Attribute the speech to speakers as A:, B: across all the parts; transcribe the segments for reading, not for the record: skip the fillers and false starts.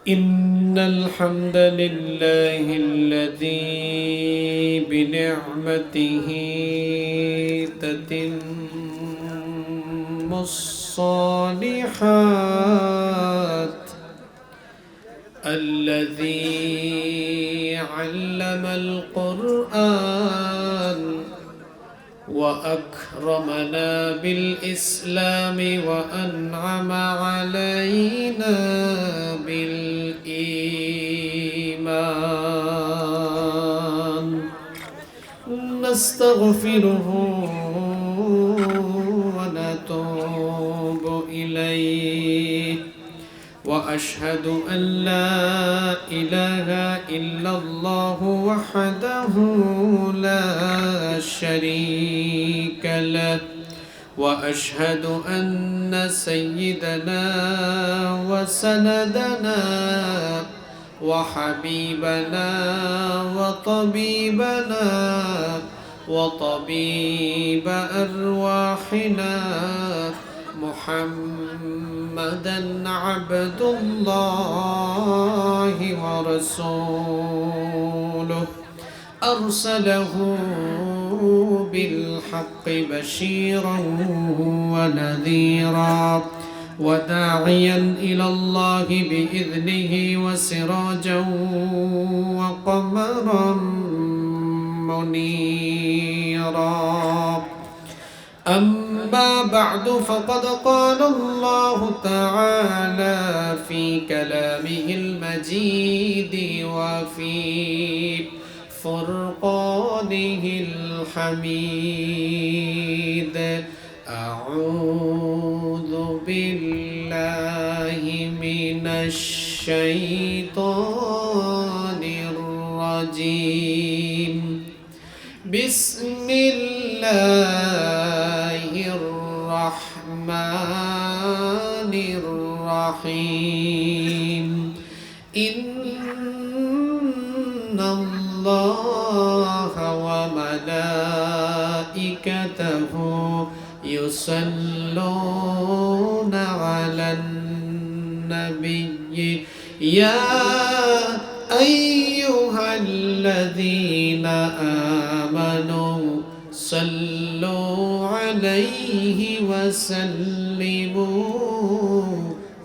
A: إن الحمد لله الذي بنعمته تتم الصالحات الذي علم القرآن وأكرمنا بالإسلام وأنعم علينا بالإيمان نستغفره ونتوب إليه وأشهد أن لا إله إلا الله وحده لا شريك له وأشهد أن سيدنا وسندنا وحبيبنا وطبيب أرواحنا محمدًا عبد الله ورسوله أرسله بالحق بشيرا ونذيرا وداعيا إلى الله بإذنه وسراجا وقمرا منيرا أما بعد فقد قال الله تعالى في كلامه المجيد وفي فرقانه الحميد أعوذ بالله من الشيطان الرجيم بسم الله الرحمن الرحيم إن الله وملائكته يصلون على النبي يا أيها الذين آمنوا صلوا عليه وسلموا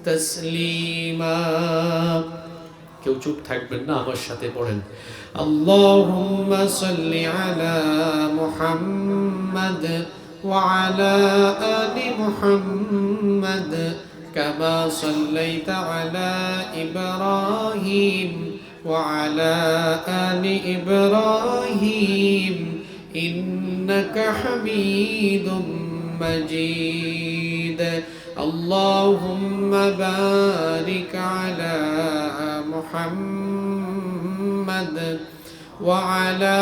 A: تسليما কেউ চুপ থাকবেন না আমার সাথে পড়েন আল্লাহুম্মা সাল্লি আলা মুহাম্মাদ ওয়া আলা আলি মুহাম্মাদ কামা সাল্লাইতা আলা ইব্রাহিম ওয়া আলা আলি ইব্রাহিম ইন্নাকা হামিদুম মাজিদ اللهم بارك على محمد وعلى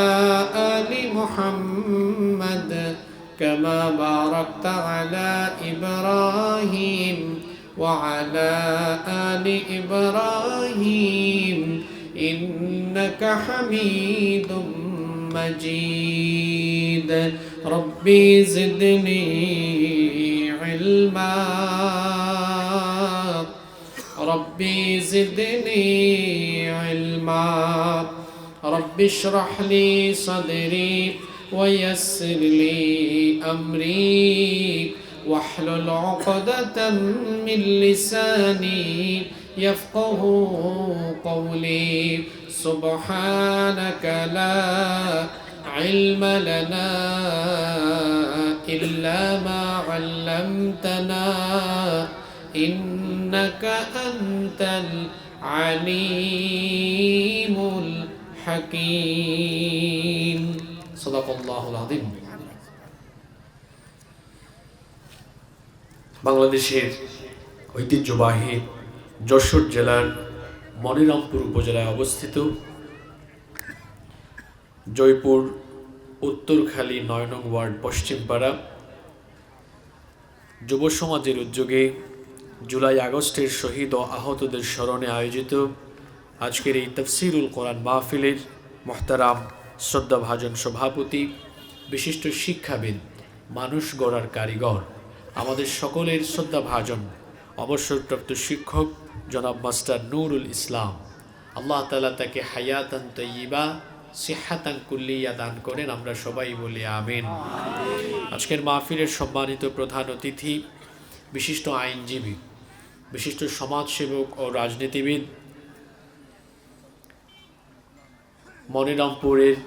A: آل محمد كما باركت على إبراهيم وعلى آل إبراهيم إنك حميد مجيد ربي زدني علما ربي زدني علما رب اشرح لي صدري ويسر لي أمري واحلل عقدة من لساني يفقه قولي سبحانك لا علم لنا إلا ما علمتنا إنك أنت العليم الحكيم صدق الله العظيم বাংলাদেশের ঐতিহ্যবাহী যশোর জেলার মনিরামপুর উপজেলায় অবস্থিত জয়পুর উত্তরখালী ৯ নং ওয়ার্ড পশ্চিমপাড়া যুব সমাজের উদ্যোগে জুলাই আগস্টের শহীদ ও আহতদের স্মরণে আয়োজিত আজকের এই তাফসিরুল কোরআন মাহফিলের মুহতারাম শ্রদ্ধাভাজন সভাপতি বিশিষ্ট শিক্ষাবিদ মানুষ গড়ার কারিগর আমাদের সকলের শ্রদ্ধাভাজন অবসরপ্রাপ্ত শিক্ষক জনাব মাস্টার নুরুল ইসলাম, আল্লাহ তাআলা তাকে হায়াতান তয়্যিবা সিহাতান কুল্লিয়া দান করেন। আমরা সবাই বলি আমিন। আজকের মাহফিলের সম্মানিত প্রধান অতিথি, বিশিষ্ট আইনজীবী, বিশিষ্ট সমাজসেবক ও রাজনীতিবিদ, মনিরামপুরের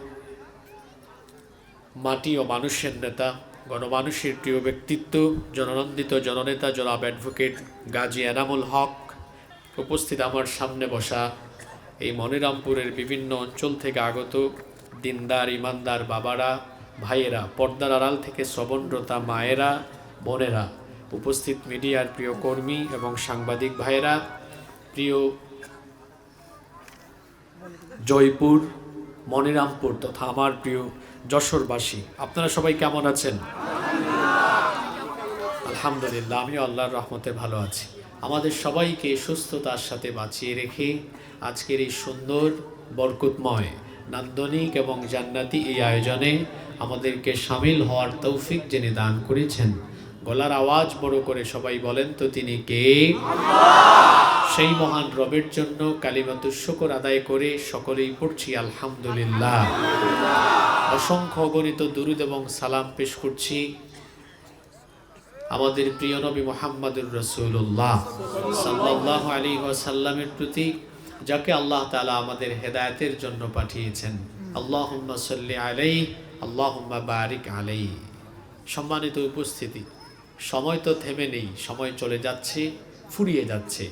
A: মাটি ও মানুষের নেতা, গণমানুষের প্রিয় ব্যক্তিত্ব, জননন্দিত জননেতা জনাব অ্যাডভোকেট গাজী এনামুল হক, উপস্থিত আমার সামনে বসা এই মনিরামপুরের বিভিন্ন অঞ্চল থেকে আগত দিনদার ইমানদার বাবারা, ভাইয়েরা, পর্দার আড়াল থেকে শ্রবণরতা মায়েরা, বোনেরা, উপস্থিত মিডিয়ার প্রিয় কর্মী এবং সাংবাদিক ভাইয়েরা, প্রিয় জয়পুর, মনিরামপুর তথা আমার প্রিয় যশোরবাসী, আপনারা সবাই কেমন আছেন? আলহামদুলিল্লাহ, আমিও আল্লাহর রহমতে ভালো আছি। আমাদের সবাইকে সুস্থতার সাথে বাঁচিয়ে রেখে আজকের এই সুন্দর, বরকতময়, নান্দনিক এবং জান্নাতি এই আয়োজনে আমাদেরকে সামিল হওয়ার তৌফিক যিনি দান করেছেন, গলার আওয়াজ বড় করে সবাই বলেন তো তিনি কে? সেই মহান রবের জন্য কালিমাতুশ শুকর আদায় করে সকলেই পড়ছি আলহামদুলিল্লাহ। অসংখ্য অগণিত দুরুদ এবং সালাম পেশ করছি আমাদের প্রিয় নবী মুহাম্মদুর রাসূলুল্লাহ সাল্লাল্লাহু আলাইহি ওয়াসাল্লামের প্রতি, যাকে আল্লাহ তাআলা আমাদের হেদায়েতের জন্য পাঠিয়েছেন। আল্লাহুম্মা সাল্লি আলাইহি, আল্লাহুম্মা বারিক আলাইহি। সম্মানিত উপস্থিতি, সময় তো থেমে নেই, সময় চলে যাচ্ছে, ফুরিয়ে যাচ্ছে।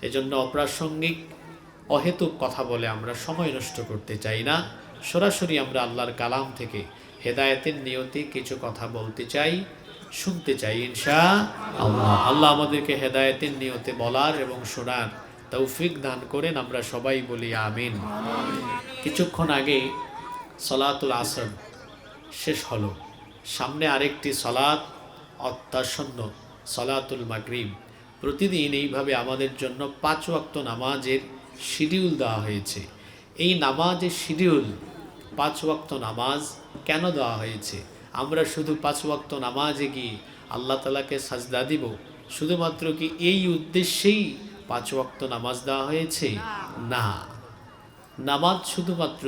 A: এজন্য অপ্রাসঙ্গিক অহেতুক কথা বলে আমরা সময় নষ্ট করতে চাই না। সরাসরি আমরা আল্লাহর কালাম থেকে হেদায়েতের নিয়তে কিছু কথা বলতে চাই, শুনতে চাই ইনশাআল্লাহ। আল্লাহ আমাদেরকে হেদায়েতের নিয়তে বলার এবং শোনার তৌফিক দান করেন। আমরা সবাই বলি আমিন। কিছুক্ষণ আগে সলাতুল আসর শেষ হলো, সামনে আরেকটি সলাত অত্যাসন্ন, সলাতুল মাগরিব। প্রতিদিন এইভাবে আমাদের জন্য 5 ওয়াক্ত নামাজের শিডিউল দেওয়া হয়েছে। এই নামাজের শিডিউল, 5 ওয়াক্ত নামাজ কেন দেওয়া হয়েছে? আমরা শুধু 5 ওয়াক্ত নামাজে গিয়ে আল্লাহ তাআলাকে সাজদা দিব, শুধুমাত্র কি এই উদ্দেশ্যেই 5 ওয়াক্ত নামাজ দেওয়া হয়েছে? না, নামাজ শুধুমাত্র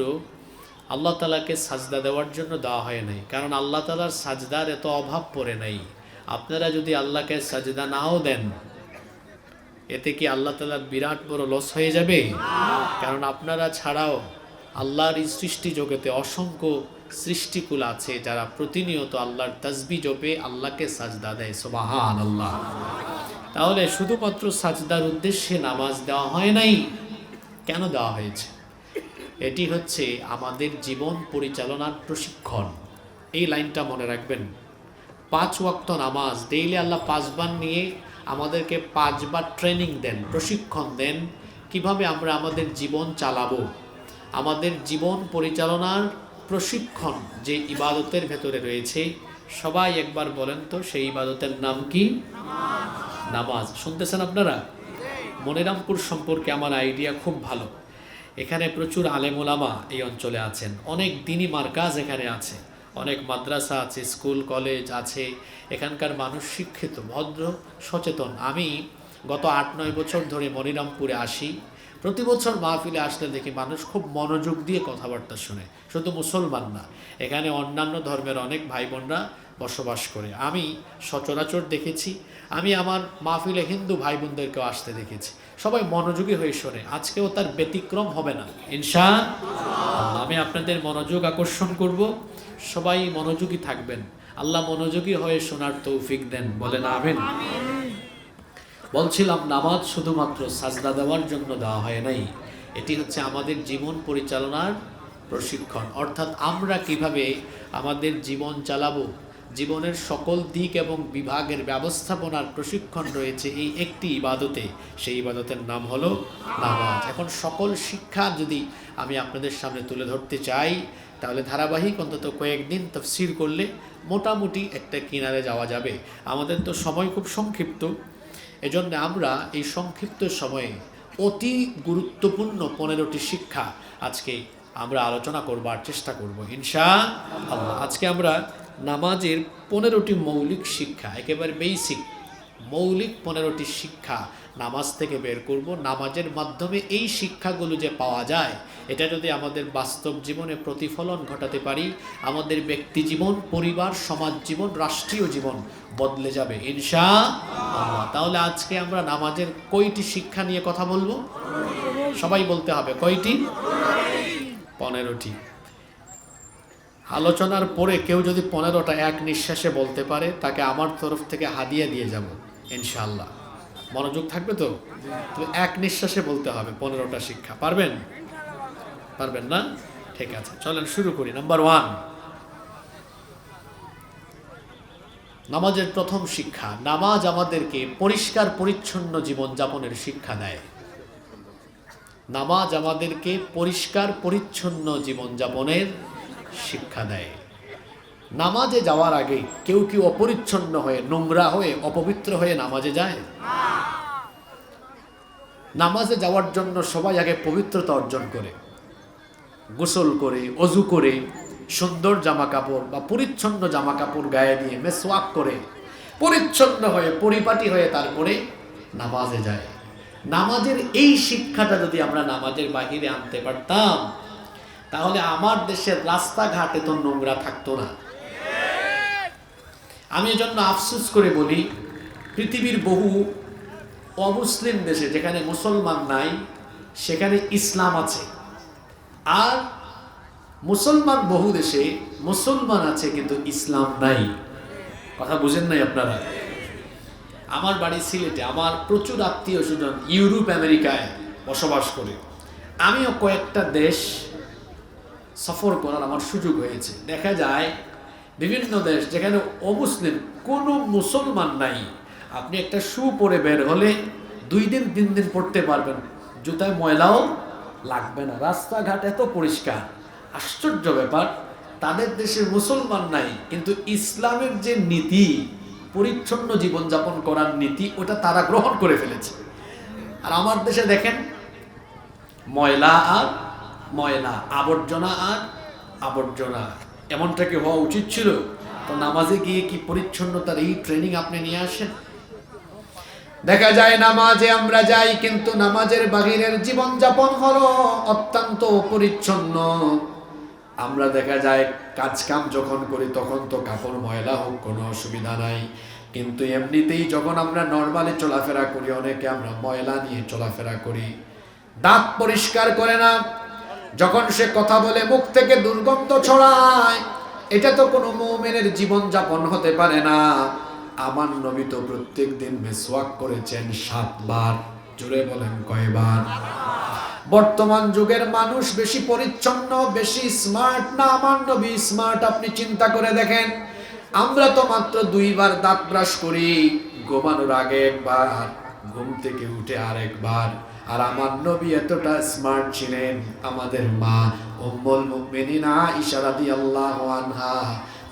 A: আল্লাহ তাআলাকে সাজদা দেওয়ার জন্য দেওয়া হয় নাই, কারণ আল্লাহ তাআলার সাজদার এত অভাব পড়ে নাই। আপনারা যদি আল্লাহকে সাজদা নাও দেন, এতে কি আল্লাহ তাআলার বিরাট বড় লস হয়ে যাবে? কারণ আপনারা ছাড়াও আল্লাহর এই সৃষ্টি জগতে অসংখ্য সৃষ্টিকুল আছে যারা প্রতিনিয়ত আল্লাহর তাসবিহ জপে আল্লাহকে সাজদা দেয়। সুবহানাল্লাহ। তাহলে শুধুমাত্র সাজদার উদ্দেশ্যে নামাজ দেওয়া হয় নাই, কেন দেওয়া হয়েছে? এটি হচ্ছে আমাদের জীবন পরিচালনার প্রশিক্ষণ। এই লাইনটা মনে রাখবেন। 5 ওয়াক্ত নামাজ ডেইলি আল্লাহ 5 বার নিয়ে আমাদেরকে 5 বার ট্রেনিং দেন, প্রশিক্ষণ দেন, কিভাবে আমরা আমাদের জীবন চালাবো। আমাদের জীবন পরিচালনার প্রশিক্ষণ যে ইবাদতের ভেতরে রয়েছে, সবাই একবার বলেন তো সেই ইবাদতের নাম কি? নামাজ। শুনতেছেন আপনারা? মনিরামপুর সম্পর্কে আমার আইডিয়া খুব ভালো। এখানে প্রচুর আলেম ওলামা এই অঞ্চলে আছেন, অনেক দ্বীনি মারকাজ এখানে আছে, অনেক মাদ্রাসা আছে, স্কুল কলেজ আছে। এখানকার মানুষ শিক্ষিত, ভদ্র, সচেতন। আমি গত 8-9 বছর ধরে মনিরামপুরে আসি। প্রতি বছর মাহফিলে আসলে দেখি মানুষ খুব মনোযোগ দিয়ে কথাবার্তা শুনে। শুধু মুসলমান না, এখানে অন্যান্য ধর্মের অনেক ভাই বোনরা বসবাস করে। আমি সচরাচর দেখেছি, আমি আমার মাহফিলে হিন্দু ভাই বোনদেরকেও আসতে দেখেছি। সবাই মনোযোগী হয়ে শোনে। আজকেও তার ব্যতিক্রম হবে না ইনশাআল্লাহ। আমি আপনাদের মনোযোগ আকর্ষণ করব, সবাই মনোযোগী থাকবেন। আল্লাহ মনোযোগী হয়ে শোনার তৌফিক দেন, বলেন আমিন। বলছিলাম, নামাজ শুধুমাত্র সাজদা দেওয়ার জন্য দেওয়া হয় নাই, এটি হচ্ছে আমাদের জীবন পরিচালনার প্রশিক্ষণ। অর্থাৎ আমরা কিভাবে আমাদের জীবন চালাবো, জীবনের সকল দিক এবং বিভাগের ব্যবস্থাপনার প্রশিক্ষণ রয়েছে এই একটি ইবাদতে। সেই ইবাদতের নাম হলো নামাজ। এখন সকল শিক্ষা যদি আমি আপনাদের সামনে তুলে ধরতে চাই, তাহলে ধারাবাহিক অন্তত কয়েকদিন তাফসীর করলে মোটামুটি একটা কিনারে যাওয়া যাবে। আমাদের তো সময় খুব সংক্ষিপ্ত, এজন্য আমরা এই সংক্ষিপ্ত সময়ে অতি গুরুত্বপূর্ণ 15টি শিক্ষা আজকে আমরা আলোচনা করবার চেষ্টা করব ইনশাআল্লাহ। আজকে আমরা নামাজের 15টি মৌলিক শিক্ষা, একেবারে বেসিক মৌলিক 15টি শিক্ষা নামাজ থেকে বের করব। নামাজের মাধ্যমে এই শিক্ষাগুলো যে পাওয়া যায়, এটা যদি আমাদের বাস্তব জীবনে প্রতিফলন ঘটাতে পারি, আমাদের ব্যক্তি জীবন, পরিবার, সমাজ জীবন, রাষ্ট্রীয় জীবন বদলে যাবে ইনশাআল্লাহ। তাহলে আজকে আমরা নামাজের কয়টি শিক্ষা নিয়ে কথা বলবো? সবাই বলতে হবে কয়টি? 15টি। আলোচনার পরে কেউ যদি 15টা এক নিঃশ্বাসে বলতে পারে, তাকে আমার তরফ থেকে হাদিয়া দিয়ে যাব ইনশাআল্লাহ। মনোযোগ থাকবে তো? তবে এক নিঃশ্বাসে বলতে হবে 15টা শিক্ষা। পারবেন? পারবেন না? ঠিক আছে, চলেন শুরু করি। নাম্বার 1, নামাজের প্রথম শিক্ষা। নামাজ আমাদেরকে পরিষ্কার পরিচ্ছন্ন জীবনযাপনের শিক্ষা দেয়। নামাজ আমাদেরকে পরিষ্কার পরিচ্ছন্ন জীবনযাপনের শিক্ষা দেয়। নামাজে যাওয়ার আগে কেউ কি অপরিচ্ছন্ন হয়ে, নোংরা হয়ে, অপবিত্র হয়ে নামাজে যায়? নামাজে যাওয়ার জন্য সবাই আগে পবিত্রতা অর্জন করে, গোসল করে, অজু করে, সুন্দর জামা কাপড় বা পরিচ্ছন্ন জামা কাপড় গায়ে দিয়ে মেসওয়াক করে পরিচ্ছন্ন হয়ে পরিপাটি হয়ে তারপরে নামাজে যায়। নামাজের এই শিক্ষাটা যদি আমরা নামাজের বাহিরে আনতে পারতাম, তাহলে আমার দেশের রাস্তাঘাটে তো নোংরা থাকতো না। আমি এজন্য আফসোস করে বলি, পৃথিবীর বহু অমুসলিম দেশে যেখানে মুসলমান নাই, সেখানে ইসলাম আছে। আর মুসলমান বহু দেশে মুসলমান আছে কিন্তু ইসলাম নাই। কথা বুঝেন নাই আপনারা? আমার বাড়ি সিলেটে, আমার প্রচুর আত্মীয় স্বজন ইউরোপ আমেরিকায় বসবাস করে। আমিও কয়েকটা দেশ সফর করার আমার সুযোগ হয়েছে। দেখা যায় বিভিন্ন দেশ যেখানে অমুসলিম, কোনো মুসলমান নাই, আপনি একটা শু পরে বের হলে 2 দিন 3 দিন পড়তে পারবেন, জুতায় ময়লাও লাগবে না, রাস্তাঘাট এত পরিষ্কার। আশ্চর্য ব্যাপার, তাদের দেশে মুসলমান নাই কিন্তু ইসলামের যে নীতি, পরিচ্ছন্ন জীবনযাপন করার নীতি, ওটা তারা গ্রহণ করে ফেলেছে। আর আমার দেশে দেখেন, ময়লা আর ময়লা, আবর্জনা আর আবর্জনা। এমনটা কি হওয়া উচিত ছিল? তো নামাজে গিয়ে কি পরিচ্ছন্নতার এই ট্রেনিং আপনি নিয়ে আসেন? দেখা যায় নামাজে আমরা যাই কিন্তু নামাজের বাহিরের জীবনযাপন হলো অত্যন্ত পরিচ্ছন্ন। আমরা দেখা যায় কাজ কাম যখন করি তখন তো কাপড় ময়লা হোক কোনো অসুবিধা নাই, কিন্তু এমনিতেই যখন আমরা নরমালি চলাফেরা করি, অনেকে আমরা ময়লা নিয়ে চলাফেরা করি। দাঁত পরিষ্কার করে না, যখন সে কথা বলে মুখ থেকে দুর্গন্ধ ছড়ায়, এটা তো কোনো মুমিনের জীবনযাপন হতে পারে না। আমার নবী তো প্রত্যেক দিন মিসওয়াক করেছেন 7 বার। জোরে বলেন কয়বার? বর্তমান যুগের মানুষ বেশি পরিচ্ছন্ন, বেশি স্মার্ট না? আমার নবী স্মার্ট। আপনি চিন্তা করে দেখেন, আমরা তো মাত্র 2 বার দাঁত ব্রাশ করি, ঘুমানোর আগে একবার, ঘুম থেকে উঠে আরেকবার। আর আমার নবী এতটা স্মার্ট ছিলেন, আমাদের মা উম্মুল মুমিনিন আয়েশা রাদিয়াল্লাহু আনহা,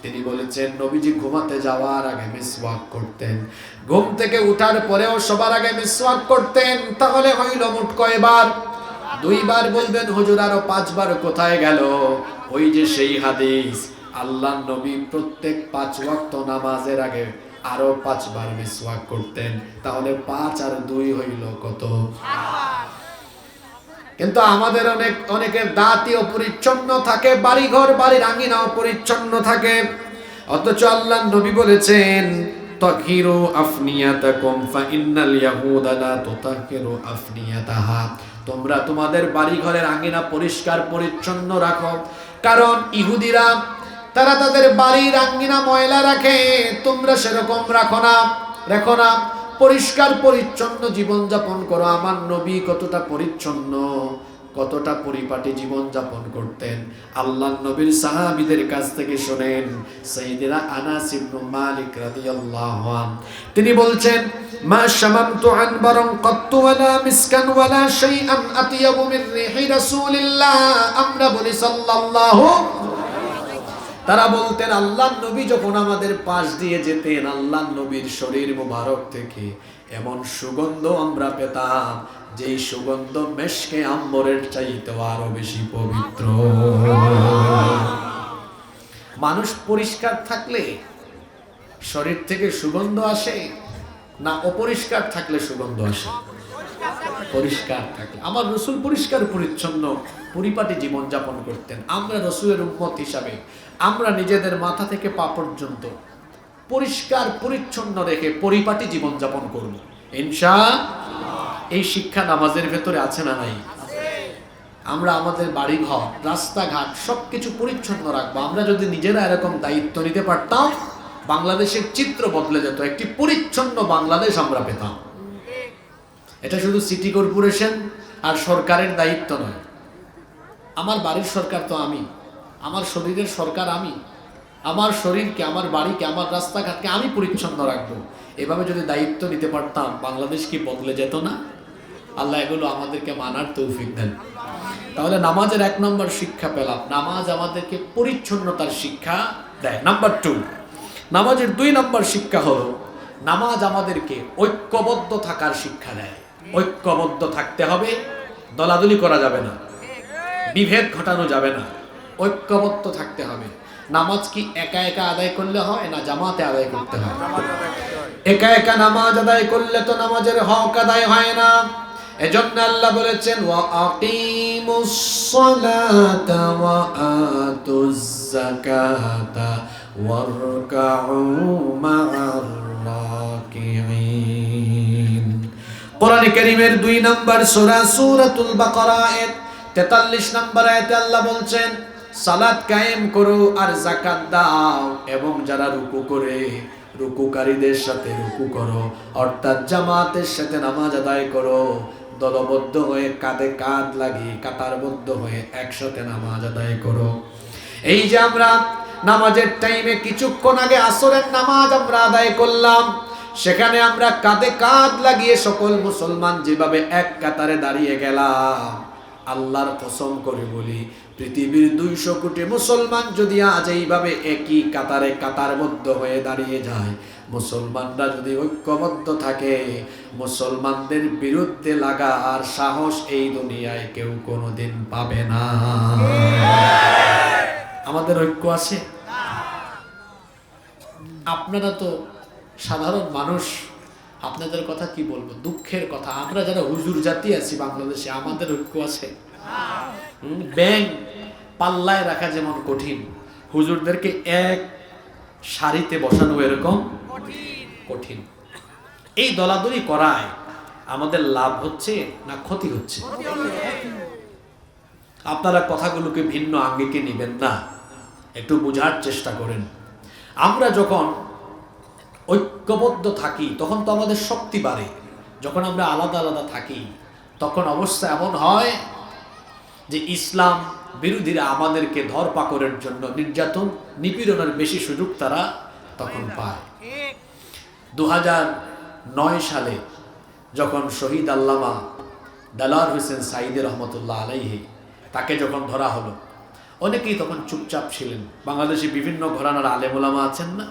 A: তিনি বলেছেন নবীজি ঘুমাতে যাওয়ার আগে মিসওয়াক করতেন, ঘুম থেকে উঠার পরেও সবার আগে মিসওয়াক করতেন। তাহলে হইল মোট কয়বার? 2 বার। বলবেন হুজুর আরো 5 বার কোথায় গেল? ওই যে সেই হাদিস, আল্লাহর নবী প্রত্যেক 5 ওয়াক্ত নামাজের আগে আরো 5 বার মিসওয়াক করতেন। তাহলে 5 আর 2 হইল কত? কিন্তু আমাদের অনেকের দাঁতই অপরিচ্ছন্ন থাকে, বাড়িঘর বাড়ির আঙিনা অপরিচ্ছন্ন থাকে। অথচ আল্লাহর নবী বলেছেন তাহিরু আফনিয়াতাকুম ফাইন্নাল ইয়াহুদা লা তুতাহিরু আফনিয়াতাহা, তোমরা তোমাদের বাড়িঘরের আঙিনা পরিষ্কার পরিচ্ছন্ন রাখো, কারণ ইহুদিরা তারা তাদের বাড়ির আঙিনা ময়লা রাখে, তোমরা সেরকম রাখো না। পরিষ্কার পরিচ্ছন্ন জীবনযাপন করো। আমার নবী কতটা পরিচ্ছন্ন, কতটা পরিপাটি জীবনযাপন করতেন। আল্লাহর নবীর সাহাবীদের কাছ থেকে শুনেন, সাইয়েদনা আনাস ইবনে মালিক রাদিয়াল্লাহু আনহু তিনি বলছেন, মা শামামতু আনবারান কাত্তু ওয়ালা মিসকান ওয়ালা শাইআন আতিয়াবু মির রিহি রাসূলিল্লাহ। আমরা বলি সাল্লাল্লাহু। তারা বলতেন আল্লাহর নবী যখন আমাদের পাশ দিয়ে যেতেন, আল্লাহর নবীর শরীর মোবারক থেকে এমন সুগন্ধ আমরা পেতাম, যেই সুগন্ধ মেশকে আম্বরের চাইতে আরো বেশি পবিত্র। মানুষ পরিষ্কার থাকলে শরীর থেকে সুগন্ধ আসে, না অপরিষ্কার থাকলে সুগন্ধ আসে? পরিষ্কার থাকলে। আমার রসুল পরিষ্কার পরিচ্ছন্ন পরিপাটি জীবনযাপন করতেন। আমরা রসুলের উম্মত হিসাবে আমরা নিজেদের মাথা থেকে পা পর্যন্ত পরিষ্কার পরিচ্ছন্ন রেখে পরিপাটি জীবনযাপন করব ইনশাআল্লাহ। এই শিক্ষা নামাজের ভেতরে আছে না নাই? আমরা আমাদের বাড়িঘর, রাস্তাঘাট সবকিছু পরিচ্ছন্ন রাখবো। আমরা যদি নিজেরা এরকম দায়িত্ব নিতে পারতাম, বাংলাদেশের চিত্র বদলে যেত। একটি পরিচ্ছন্ন বাংলাদেশ আমরা পেতাম। এটা শুধু সিটি কর্পোরেশন আর সরকারের দায়িত্ব নয়। আমার বাড়ির সরকার তো আমি, আমার শরীরের সরকার আমি। আমার শরীরকে, আমার বাড়িকে, আমার রাস্তাঘাটকে আমি পরিচ্ছন্ন রাখবো। এভাবে যদি দায়িত্ব নিতে পারতাম, বাংলাদেশ কি বদলে যেত না? আল্লাহ এগুলো আমাদেরকে মানার তৌফিক দেন। তাহলে নামাজের 1 নম্বর শিক্ষা পেলাম, নামাজ আমাদেরকে পরিচ্ছন্নতার শিক্ষা দেয়। নাম্বার 2, নামাজের 2 নম্বর শিক্ষা হলো নামাজ আমাদেরকে ঐক্যবদ্ধ থাকার শিক্ষা দেয়। ঐক্যবদ্ধ থাকতে হবে, দলাদলি করা যাবে না, বিভেদ ঘটানো যাবে না, ঐক্যবদ্ধ থাকতে হবে। নামাজ কি একা একা আদায় করলে হয় না জামাতে আদায় করতে হয়? একা একা নামাজ আদায় করলে তো নামাজের হক আদায় হয় না। এজন্য আল্লাহ বলেছেন ওয়া আকিমুস সালাতা ওয়া আতুজ যাকাতা ওয়ারকাউ মা'আর রাকিঈন। কোরআন কারীমের 2 নম্বর সূরা সূরাতুল বাকারা 43 নম্বর আয়াতে আল্লাহ বলছেন সালাত কায়েম করো আর যাকাত দাও, এবং যারা রুকু করে রুকুকারীদের সাথে রুকু করো, অর্থাৎ জামাতের সাথে নামাজ আদায় করো। দলবদ্ধ হয়ে কাঁধে কাঁধ লাগিয়ে কাতারবদ্ধ হয়ে একসাথে নামাজ আদায় করো। এই যে আমরা নামাজের টাইমে কিছুক্ষণ আগে আসরের নামাজ আমরা আদায় করলাম, সেখানে আমরা কাঁধে কাঁধ লাগিয়ে সকল মুসলমান যেভাবে এক কাতারে দাঁড়িয়ে গেলাম, আল্লাহর কসম করে বলি পৃথিবীর 200 কোটি মুসলমান যদি আজ এইভাবে একই কাতারে কাতারবদ্ধ হয়ে দাঁড়িয়ে যায়, মুসলমানরা যদি ঐক্যবদ্ধ থাকে, মুসলমানদের বিরুদ্ধে লাগার সাহস এই দুনিয়ায় কেউ কোনোদিন পাবে না। আমাদের ঐক্য আছে? আপনারা তো সাধারণ মানুষ, আপনাদের কথা কি বলবো, দুঃখের কথা। আমরা যারা হুজুর জাতি আছি বাংলাদেশে, আমাদের ঐক্য আছে? ব্যাং পাল্লায় রাখা যেমন কঠিন, হুজুরদেরকে এক সারিতে বসানো এরকম কঠিন। এই দলাদলি করায় আমাদের লাভ হচ্ছে না ক্ষতি হচ্ছে? আপনারা কথাগুলোকে ভিন্ন আঙ্গিকে নেবেন না, একটু বোঝার চেষ্টা করেন। আমরা যখন ঐক্যবদ্ধ থাকি তখন তো আমাদের শক্তি বাড়ে। যখন আমরা আলাদা আলাদা থাকি তখন অবস্থা এমন হয় যে ইসলাম বিরোধীরা আমাদেরকে ধরপাকড়ের জন্য নির্যাতন নিপীড়নের বেশি সুযোগ তারা তখন পায়। 2009 সালে যখন শহীদ আল্লামা দেলাওয়ার হোসেন সাঈদী রহমতুল্লাহ আলাইহি তাকে যখন ধরা হলো, অনেকেই তখন চুপচাপ ছিলেন। বাংলাদেশে বিভিন্ন ঘরানার আলেম ওলামা আছেন না,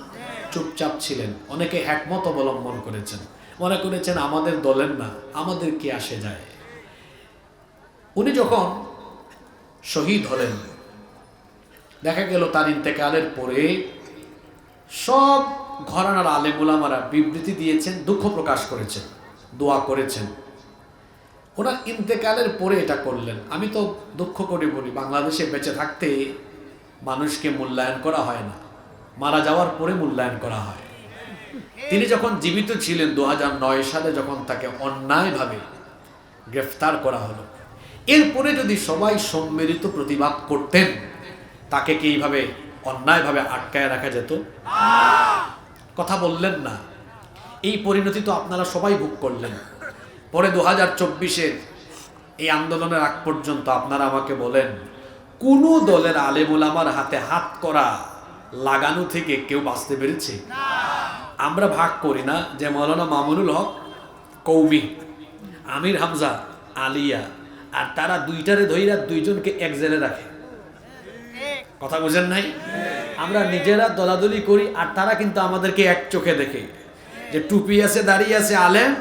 A: চুপচাপ ছিলেন। অনেকে একমত অবলম্বন করেছেন, মনে করেছেন আমাদের দলের না, আমাদের কি আসে যায়। উনি যখন শহীদ হলেন, দেখা গেল তার ইন্তেকালের পরে সব ঘরানার আলেম ওলামারা বিবৃতি দিয়েছেন, দুঃখ প্রকাশ করেছেন, দোয়া করেছেন। ওনার ইন্তেকালের পরে এটা করলেন। আমি তো দুঃখ করে বলি, বাংলাদেশে বেঁচে থাকতে মানুষকে মূল্যায়ন করা হয় না, মারা যাওয়ার পরে মূল্যায়ন করা হয়। তিনি যখন জীবিত ছিলেন 2009 সালে যখন তাকে অন্যায়ভাবে গ্রেফতার করা হলো, এরপরে যদি সবাই সম্মিলিত প্রতিবাদ করতেন, তাকে কি এইভাবে অন্যায়ভাবে আটকায় রাখা যেত? কথা বললেন না। এই পরিণতি তো আপনারা সবাই ভোগ করলেন। পরে 2024-এর এই আন্দোলনের আগ পর্যন্ত আপনারা আমাকে বলেন, কোন দলের আলেম ওলামার হাতে হাত করা লাগানো থেকে কেউ বাঁচতে পেরেছে? আমরা ভাগ করি না যে মৌলানা মামুনুল হক কৌমি, আমির হামজা আলিয়া, আর তারা দুইটারে ধইরা দুইজনকে এক জেলে রাখে। কথা বুঝেন নাই? আমরা নিজেরা দলাদলি করি, আর তারা কিন্তু আমাদেরকে এক চোখে দেখে, যে টুপি আছে, দাঁড়িয়ে আছে, আলেম,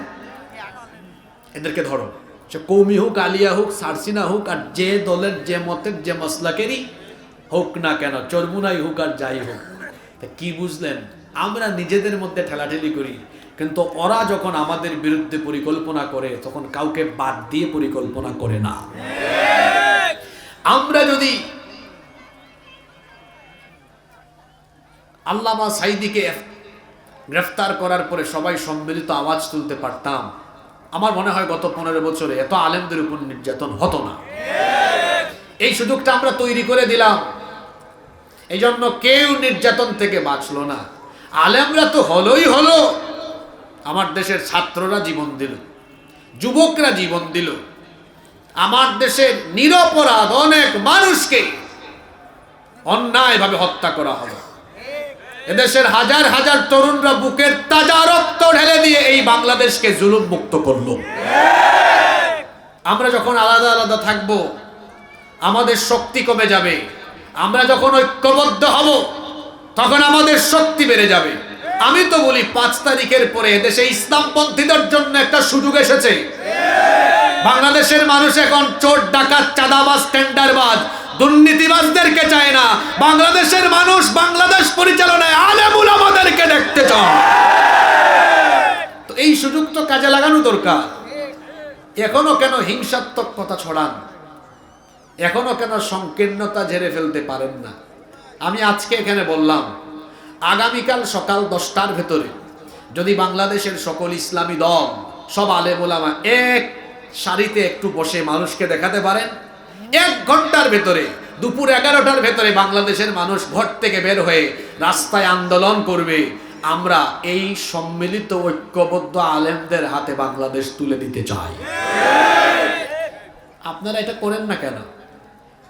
A: এদেরকে ধরো। সে কৌমি হোক, আলিয়া হোক, সারসিনা হোক, আর যে দলের যে মতের যে মসলাকেরই হোক না কেন, চরমুনাই হোক আর যাই হোক। তা কি বুঝলেন? আমরা নিজেদের মধ্যে ঠেলাঠেলি করি, কিন্তু ওরা যখন আমাদের বিরুদ্ধে পরিকল্পনা করে তখন কাউকে বাদ দিয়ে পরিকল্পনা করে না। আমরা যদি আল্লামা সাঈদীকে গ্রেফতার করার পরে সবাই সম্মিলিত আওয়াজ তুলতে পারতাম, আমার মনে হয় গত 15 বছরে এত আলেমদের উপর নির্যাতন হতো না। এই সুযোগটা আমরা তৈরি করে দিলাম, এই জন্য কেউ নির্যাতন থেকে বাঁচলো না। আলেমরা তো হলোই হলো, আমার দেশের ছাত্ররা জীবন দিল, যুবকরা জীবন দিল, আমার দেশের নিরপরাধ অনেক মানুষকে অন্যায়ভাবে হত্যা করা হলো। এদেশের হাজার হাজার তরুণরা বুকের তাজা রক্ত ঢেলে দিয়ে এই বাংলাদেশকে জুলুম মুক্ত করলো। আমরা যখন আলাদা আলাদা থাকব আমাদের শক্তি কমে যাবে, আমরা যখন ঐক্যবদ্ধ হব তখন আমাদের শক্তি বেড়ে যাবে। আমি তো বলি 5 তারিখের পরে এদেশে ইসলামপন্থীদের জন্য একটা সুযোগ এসেছে। বাংলাদেশের মানুষ এখন চোর, ডাকাত, চাঁদাবাজ, টেন্ডারবাজ, দুর্নীতিবাজদেরকে চায় না। বাংলাদেশের মানুষ বাংলাদেশ পরিচালনায় আলেম উলামাদেরকে দেখতে চায়। তো এই সুযোগ তো কাজে লাগানো দরকার। এখনো কেন হিংসাত্মক কথা ছড়ান? এখনো কেন সংকীর্ণতা ঝেড়ে ফেলতে পারেন না? আমি আজকে এখানে বললাম, আগামীকাল সকাল 10টার ভেতরে যদি বাংলাদেশের সকল ইসলামী দল, সব আলেম ওলামা এক সারিতে একটু বসে মানুষকে দেখাতে পারেন, 1 ঘন্টার ভেতরে, দুপুর 11টার ভেতরে বাংলাদেশের মানুষ ঘর থেকে বের হয়ে রাস্তায় আন্দোলন করবে, আমরা এই সম্মিলিত ঐক্যবদ্ধ আলেমদের হাতে বাংলাদেশ তুলে দিতে চাই। আপনারা এটা করেন না কেন?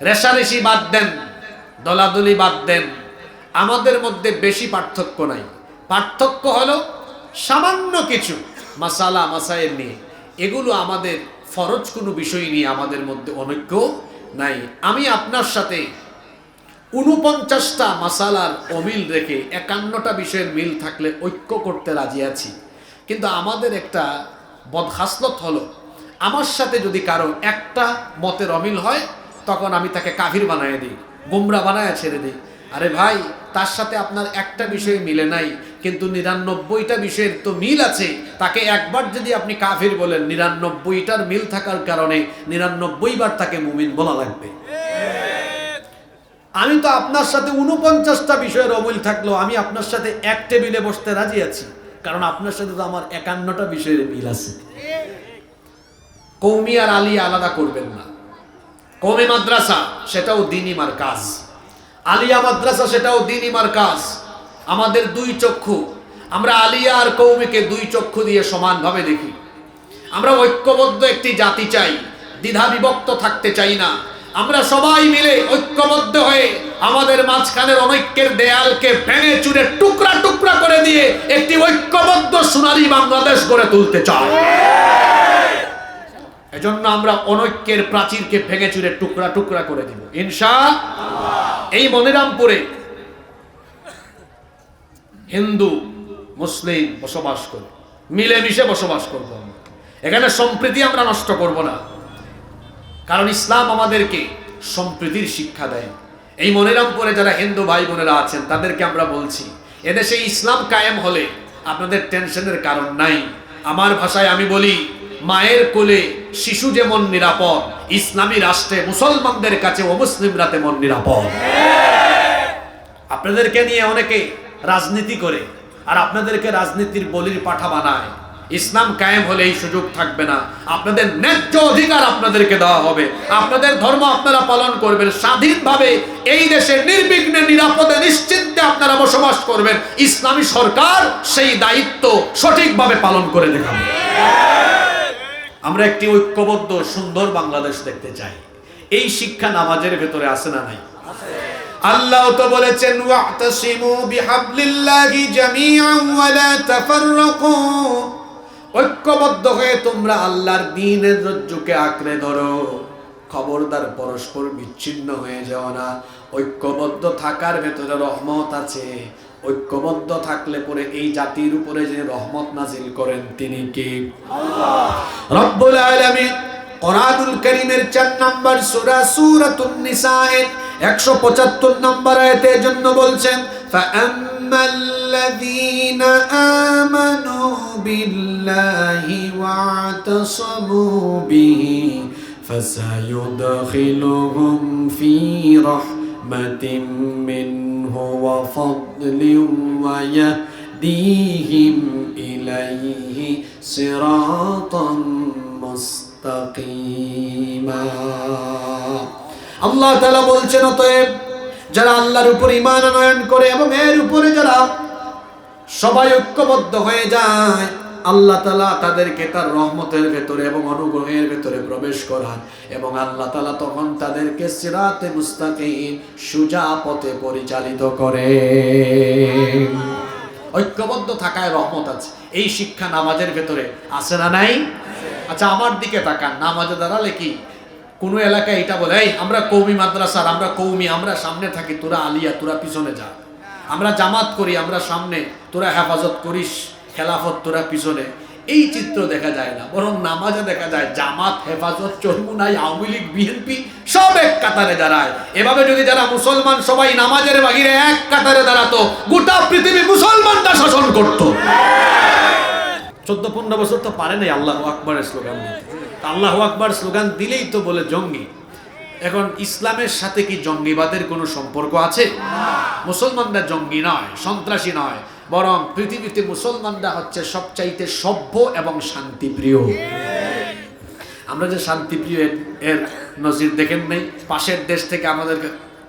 A: রেশারেশি বাদ দেন, দলাদলি বাদ দেন। আমাদের মধ্যে বেশি পার্থক্য নাই। পার্থক্য হলো সামান্য কিছু মাসালা মাসায়েল নিয়ে, এগুলো আমাদের ফরজ কোনো বিষয় নিয়ে আমাদের মধ্যে অনৈক্য নাই। আমি আপনার সাথে 49টা মাসালার অমিল রেখে 51টা বিষয়ের মিল থাকলে ঐক্য করতে রাজি আছি। কিন্তু আমাদের একটা বদখাসলত হলো, আমার সাথে যদি কারো একটা মতের অমিল হয় তখন আমি তাকে কাফির বানায় দিই, গোমরা বানায় ছেড়ে দিই। আরে ভাই, তার সাথে আপনার একটা বিষয় মিলে নাই কিন্তু 99টা বিষয়ের তো মিল আছে। তাকে একবার যদি আপনি কাফির বলেন, 99টার মিল থাকার কারণে 99 বার তাকে মুমিন বলা লাগবে। আমি তো আপনার সাথে 49টা বিষয়ের অমিল থাকলেও আমি আপনার সাথে এক টেবিলে বসতে রাজি আছি, কারণ আপনার সাথে তো আমার 51টা বিষয়ের মিল আছে। কওমি আর আলিয়া আলাদা করবেন না। কওমি মাদ্রাসা সেটাও দ্বীনি মারকাজ, আলিয়া মাদ্রাসা সেটাও দ্বীনি মারকাজ। আমাদের 2 চক্ষু, আমরা আলিয়া আর কওমিকে 2 চক্ষু দিয়ে সমানভাবে দেখি। আমরা ঐক্যবদ্ধ একটি জাতি চাই, দ্বিধা বিভক্ত থাকতে চাই না। আমরা সবাই মিলে ঐক্যবদ্ধ হয়ে আমাদের মাঝখানের অনৈক্যের দেয়ালকে ভেঙে চুরে টুকরা টুকরা করে দিয়ে একটি ঐক্যবদ্ধ সোনালী বাংলাদেশ গড়ে তুলতে চাই। এজন্য আমরা অনৈক্যের প্রাচীরকে ভেঙে চুরে টুকরা টুকরা করে দিব ইনশাআল্লাহ। এই মনিরামপুরে হিন্দু মুসলিম বসবাস করে, মিলেমিশে বসবাস করব। এখানে সম্প্রীতি আমরা নষ্ট করব না, কারণ ইসলাম আমাদেরকে সম্প্রীতির শিক্ষা দেয়। এই মনিরামপুরে যারা হিন্দু ভাই বোনেরা আছেন তাদেরকে আমরা বলছি, এদেশে ইসলাম কায়েম হলে আপনাদের টেনশনের কারণ নাই। আমার ভাষায় আমি বলি, মায়ের কোলে শিশু যেমন নিরাপদ, ইসলামী রাষ্ট্রে মুসলমানদের কাছে অমুসলিমরা তেমন নিরাপদ। আপনাদেরকে নিয়ে অনেকে রাজনীতি করে আর আপনাদেরকে রাজনীতির বলির পাঠা বানায়। ইসলাম কায়েম হলে এই সুযোগ থাকবে না। আপনাদের ন্যায্য অধিকার আপনাদেরকে দেওয়া হবে, আপনাদের ধর্ম আপনারা পালন করবেন স্বাধীনভাবে। এই দেশে নির্বিঘ্নে নিরাপদে নিশ্চিন্তে আপনারা বসবাস করবেন। ইসলামী সরকার সেই দায়িত্ব সঠিকভাবে পালন করে দেখাবে। আমরা একটি ঐক্যবদ্ধ সুন্দর বাংলাদেশ দেখতে চাই। এই শিক্ষা নামাজের ভেতরে আছে না নাই? আল্লাহ তো বলেছেন, ওয়াতাসিমু বিহাবলিল্লাহি জামিআন ওয়া লা তাফাররাকু, ঐক্যবদ্ধ হয়ে তোমরা আল্লাহর দ্বীনের রজ্জুকে আঁকড়ে ধরো, খবরদার পরস্পর বিচ্ছিন্ন হয়ে যাও না। ঐক্যবদ্ধ থাকার ভেতরে রহমত আছে। ঐক্যবদ্ধ থাকলে পরে এই জাতির উপরে যে রহমত নাজিল করেন তিনি কে? আল্লাহ রব্বুল আলামিন। কোরআনুল কারীমের 4 নম্বর সূরা সূরাতুন নিসা 175 নম্বর আয়াতের জন্য বলছেন, ফাআম্মাল الذين آمنوا بالله واعتصموا به فسيدخلهم في رحمة منه وفضل ويهديهم إليه صراطا মুস্তাকিমা। আল্লাহ তাআলা বলছেন, অতএব যারা আল্লাহর উপর ঈমান আনয়ন করে এবং এর উপরে যারা সবাই ঐক্যবদ্ধ হয়ে যায়, আল্লাহ তাআলা তাদেরকে তার রহমতের ভেতরে এবং অনুগ্রহের ভেতরে প্রবেশ করান এবং আল্লাহ তাআলা তখন তাদেরকে সিরাতে মুস্তাকিম সোজা পথে পরিচালিত করে। ঐক্যবদ্ধ থাকায় রহমত আছে, এই শিক্ষা নামাজের ভেতরে আছে না নাই? আচ্ছা আমার দিকে তাকান, নামাজে দাঁড়ালে কি কোন এলাকায় এটা বলে, এই আমরা কওমি মাদ্রাসার, আমরা কওমি, আমরা সামনে থাকি, তোরা আলিয়া, তোরা পিছনে যা। আমরা জামাত করি, আমরা সামনে, তোরা হেফাজত করিস, খেলাফত তোরা পিছনে। এই চিত্র দেখা যায় না, বরং নামাজে দেখা যায় জামাত, হেফাজত, চরমুনাই, আওয়ামী লীগ, বিএনপি সব এক কাতারে দাঁড়ায়। এভাবে যদি যারা মুসলমান সবাই নামাজের বাহিরে এক কাতারে দাঁড়াতো, গোটা পৃথিবী মুসলমানরা শাসন করতো। 14-15 বছর তো পারে নাই আল্লাহু আকবারের স্লোগান দিতে। আল্লাহু আকবার স্লোগান দিলেই তো বলে জঙ্গি। এখন ইসলামের সাথে কি জঙ্গিবাদের কোনো সম্পর্ক আছে? মুসলমানরা জঙ্গি নয়, সন্ত্রাসী নয়, বরং পৃথিবীতে মুসলমানরা হচ্ছে সবচাইতে সভ্য এবং শান্তিপ্রিয়। আমরা যে শান্তিপ্রিয় এর নজির দেখেন নাই? পাশের দেশ থেকে আমাদেরকে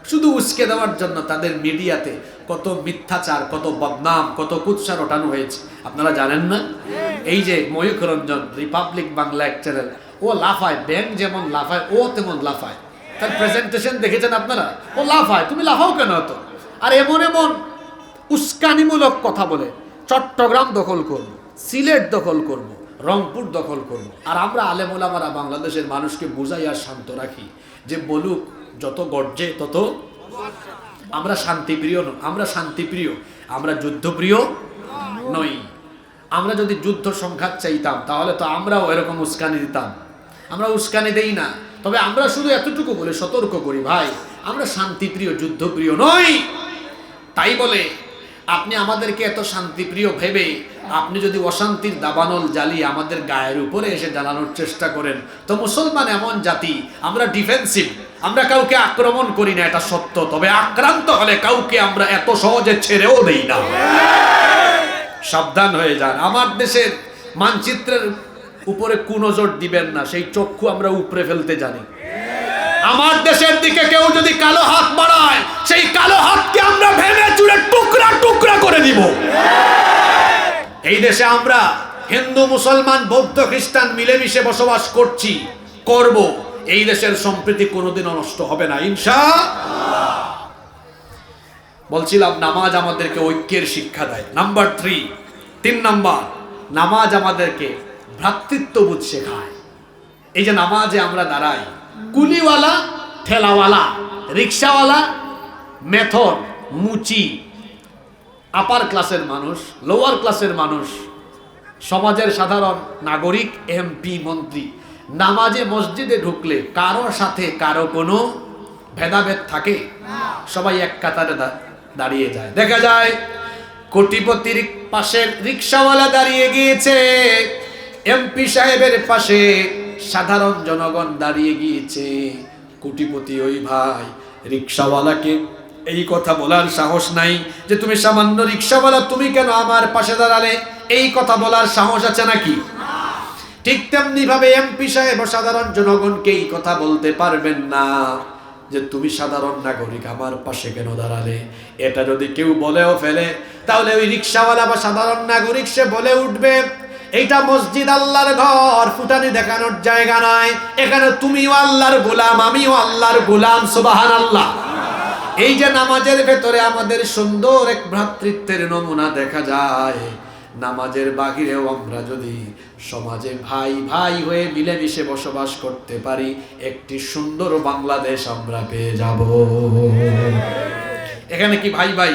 A: শুধু উস্কে দেওয়ার জন্য তাদের মিডিয়াতে কত মিথ্যাচার, কত বদনাম, কত কুৎসা রটানো হয়েছে, আপনারা জানেন না? এই যে ময়ূখ রঞ্জন, রিপাবলিক বাংলা এক চ্যানেল, ও লাফায়, ব্যাংক যেমন লাফায় ও তেমন লাফায়। তার প্রেজেন্টেশন দেখেছেন আপনারা? ও লাফায়, তুমি লাফাও কেন তো? আর এমন এমন উস্কানিমূলক কথা বলে, চট্টগ্রাম দখল করব, সিলেট দখল করব, রংপুর দখল করব। আর আমরা আলেম ওলামারা বাংলাদেশের মানুষকে বুঝাই আর শান্ত রাখি যে বলুক, যত গর্জে তত। আমরা শান্তিপ্রিয় নই, আমরা শান্তিপ্রিয়, আমরা যুদ্ধপ্রিয় নই। আমরা যদি যুদ্ধ সংঘাত চাইতাম তাহলে তো আমরাও এরকম উস্কানি দিতাম। আমরা উস্কানি দেই না, তবে আমরা শুধু এতটুকু বলে সতর্ক করি, ভাই আমরা শান্তিপ্রিয়, যুদ্ধপ্রিয় নই। তাই বলে আপনি আমাদেরকে এত শান্তিপ্রিয় ভেবে আপনি যদি অশান্তির দাবানল জ্বালিয়ে আমাদের গায়ের উপরে এসে জ্বালানোর চেষ্টা করেন, তো মুসলমান এমন জাতি, আমরা ডিফেন্সিভ, আমরা কাউকে আক্রমণ করি না, এটা সত্য, তবে আক্রান্ত হলে কাউকে আমরা এত সহজে ছেড়েও দেই না। সাবধান হয়ে যান। আমার দেশের মানচিত্রের উপরে কুনজর দিবেন না, সেই চক্ষু আমরা উপরে ফেলতে জানি। আমার দেশের দিকে কেউ যদি কালো হাত বাড়ায়, সেই কালো হাতকে আমরা ভেঙে চুরে টুকরা টুকরা করে দিব। এই দেশে আমরা হিন্দু, মুসলমান, বৌদ্ধ, খ্রিস্টান মিলেমিশে বসবাস করছি, করব। এই দেশের সম্প্রীতি কোনোদিনও নষ্ট হবে না ইনশাআল্লাহ। বলছিলাম নামাজ আমাদেরকে ঐক্যের শিক্ষা দেয়। নাম্বার 3 নাম্বার, নামাজ আমাদেরকে ভ্রাতৃত্ববোধ শেখায়। এই যে নামাজে আমরা দাঁড়াই, কুলিওয়ালা, ঠেলাওয়ালা, রিক্সাওয়ালা, মেথর, মুচি, আপার ক্লাসের মানুষ, লোয়ার ক্লাসের মানুষ, সমাজের সাধারণ নাগরিক, এমপি, মন্ত্রী, নামাজে মসজিদে ঢুকলে কারোর সাথে কারো কোনো ভেদাভেদ থাকে? সবাই এক কাতারে দাঁড়িয়ে যায়। দেখা যায় কোটিপতির পাশে রিক্সাওয়ালা দাঁড়িয়ে গিয়েছে, এমপি সাহেবের পাশে সাধারণ জনগণ দাঁড়িয়ে গিয়েছে। কোটিপতি ওই ভাই রিক্সাওয়ালাকে এই কথা বলার সাহস নাই যে তুমি সামান্য রিক্সাওয়ালা, তুমি কেন আমার পাশে দাঁড়ালে? এই কথা বলার সাহস আছে নাকি? ঠিক তেমনি ভাবে এমপি সাহেব সাধারণ জনগণকে এই কথা বলতে পারবেন না যে তুমি সাধারণ নাগরিক আমার পাশে কেন দাঁড়ালে। এটা যদি কেউ বলেও ফেলে, তাহলে ওই রিক্সাওয়ালা বা সাধারণ নাগরিক সে বলে উঠবে, এইটা মসজিদ, আল্লাহর ঘর, ফুটানি দেখানোর জায়গা নয়। এখানে তুমিও আল্লাহর গোলাম, আমিও আল্লাহর গোলাম। সুবহানাল্লাহ। এই যে নামাজের ভেতরে আমাদের সুন্দর এক ভ্রাতৃত্বের নমুনা দেখা যায়, নামাজের বাহিরেও আমরা যদি সমাজে ভাই ভাই হয়ে মিলেমিশে বসবাস করতে পারি, একটি সুন্দর বাংলাদেশ আমরা পেয়ে যাব। এখানে কি ভাই ভাই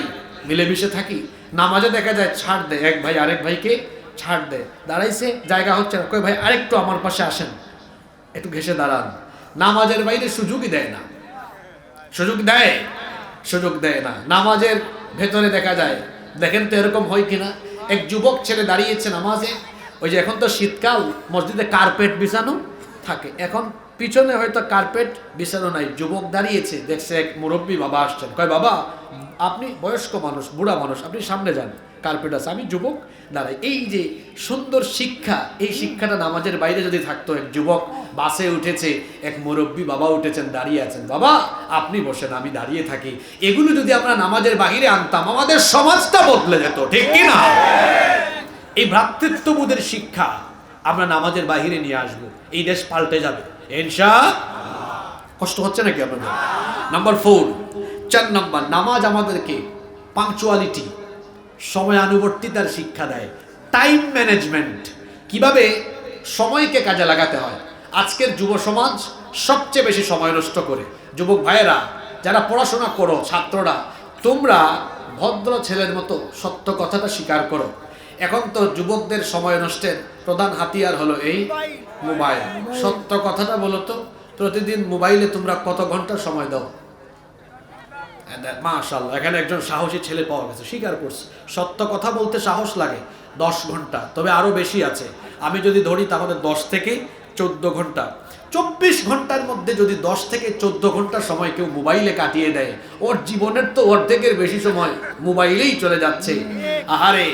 A: মিলেমিশে থাকি? নামাজে দেখা যায় ছাড় দেয়, এক ভাই আরেক ভাইকে ছাড় দেয়, দাঁড়াইছে জায়গা হচ্ছে না, কই ভাই আরেকটু আমার পাশে আসেন, একটু ঘেসে দাঁড়ান। নামাজের বাইরে সুযোগই দেয় না, সুযোগ দেয় না। নামাজের ভেতরে দেখা যায় দেখেন তো এরকম হয় কিনা। এক যুবক ছেলে দাঁড়িয়েছে নামাজে, ওই যে এখন তো শীতকাল, মসজিদে কার্পেট বিছানো থাকে, এখন পিছনে হয়তো কার্পেট বিছানো নাই, যুবক দাঁড়িয়েছে, দেখছে এক মুরব্বী বাবা আসছেন, কয় বাবা আপনি বয়স্ক মানুষ, বুড়া মানুষ, আপনি সামনে যান, কার্পেট আছে। আমি যুবক দাঁড়াই। এই যে সুন্দর শিক্ষা, এই শিক্ষাটা নামাজের বাইরে যদি থাকতো, এক যুবক বাসে উঠেছে, এক মুরব্বী বাবা উঠেছেন, দাঁড়িয়ে আছেন, বাবা আপনি বসেন আমি দাঁড়িয়ে থাকি, এগুলো যদি আমরা নামাজের বাইরে আনতাম, আমাদের সমাজটা বদলে যেত, ঠিক কিনা? এই ভ্রাতৃত্ববোধের শিক্ষা আমরা নামাজের বাইরে নিয়ে আসবো, এই দেশ পাল্টে যাবে ইনশাআল্লাহ। কষ্ট হচ্ছে নাকি আপনাদের? নাম্বার 4, 4 নাম্বার, নামাজ আমাদেরকে পাংচুয়ালিটি, সময়ানুবর্তিতার শিক্ষা দেয়। টাইম ম্যানেজমেন্ট, কিভাবে সময়কে কাজে লাগাতে হয়। আজকের যুব সমাজ সবচেয়ে বেশি সময় নষ্ট করে। যুবক ভাইয়েরা, যারা পড়াশোনা করো, ছাত্ররা, তোমরা ভদ্র ছেলের মতো সত্য কথাটা স্বীকার করো। এখন তো যুবকদের সময় নষ্টের প্রধান হাতিয়ার হলো এই মোবাইল। সত্য কথাটা বলো তো, প্রতিদিন মোবাইলে তোমরা কত ঘন্টা সময় দাও? মাশাআল্লাহ, এখানে একজন সাহসী ছেলে পাওয়া গেছে, স্বীকার করছে। সত্য কথা বলতে সাহস লাগে 10 ঘন্টা, তবে আরো বেশি আছে। আমি যদি ধরি তাহলে 10 থেকে 14 ঘন্টা। 24 ঘন্টার মধ্যে যদি 10 থেকে 14 ঘন্টা সময় কেউ মোবাইলে কাটিয়ে দেয়, ওর জীবনের তো অর্ধেকের বেশি সময় মোবাইলেই চলে যাচ্ছে। আহারে,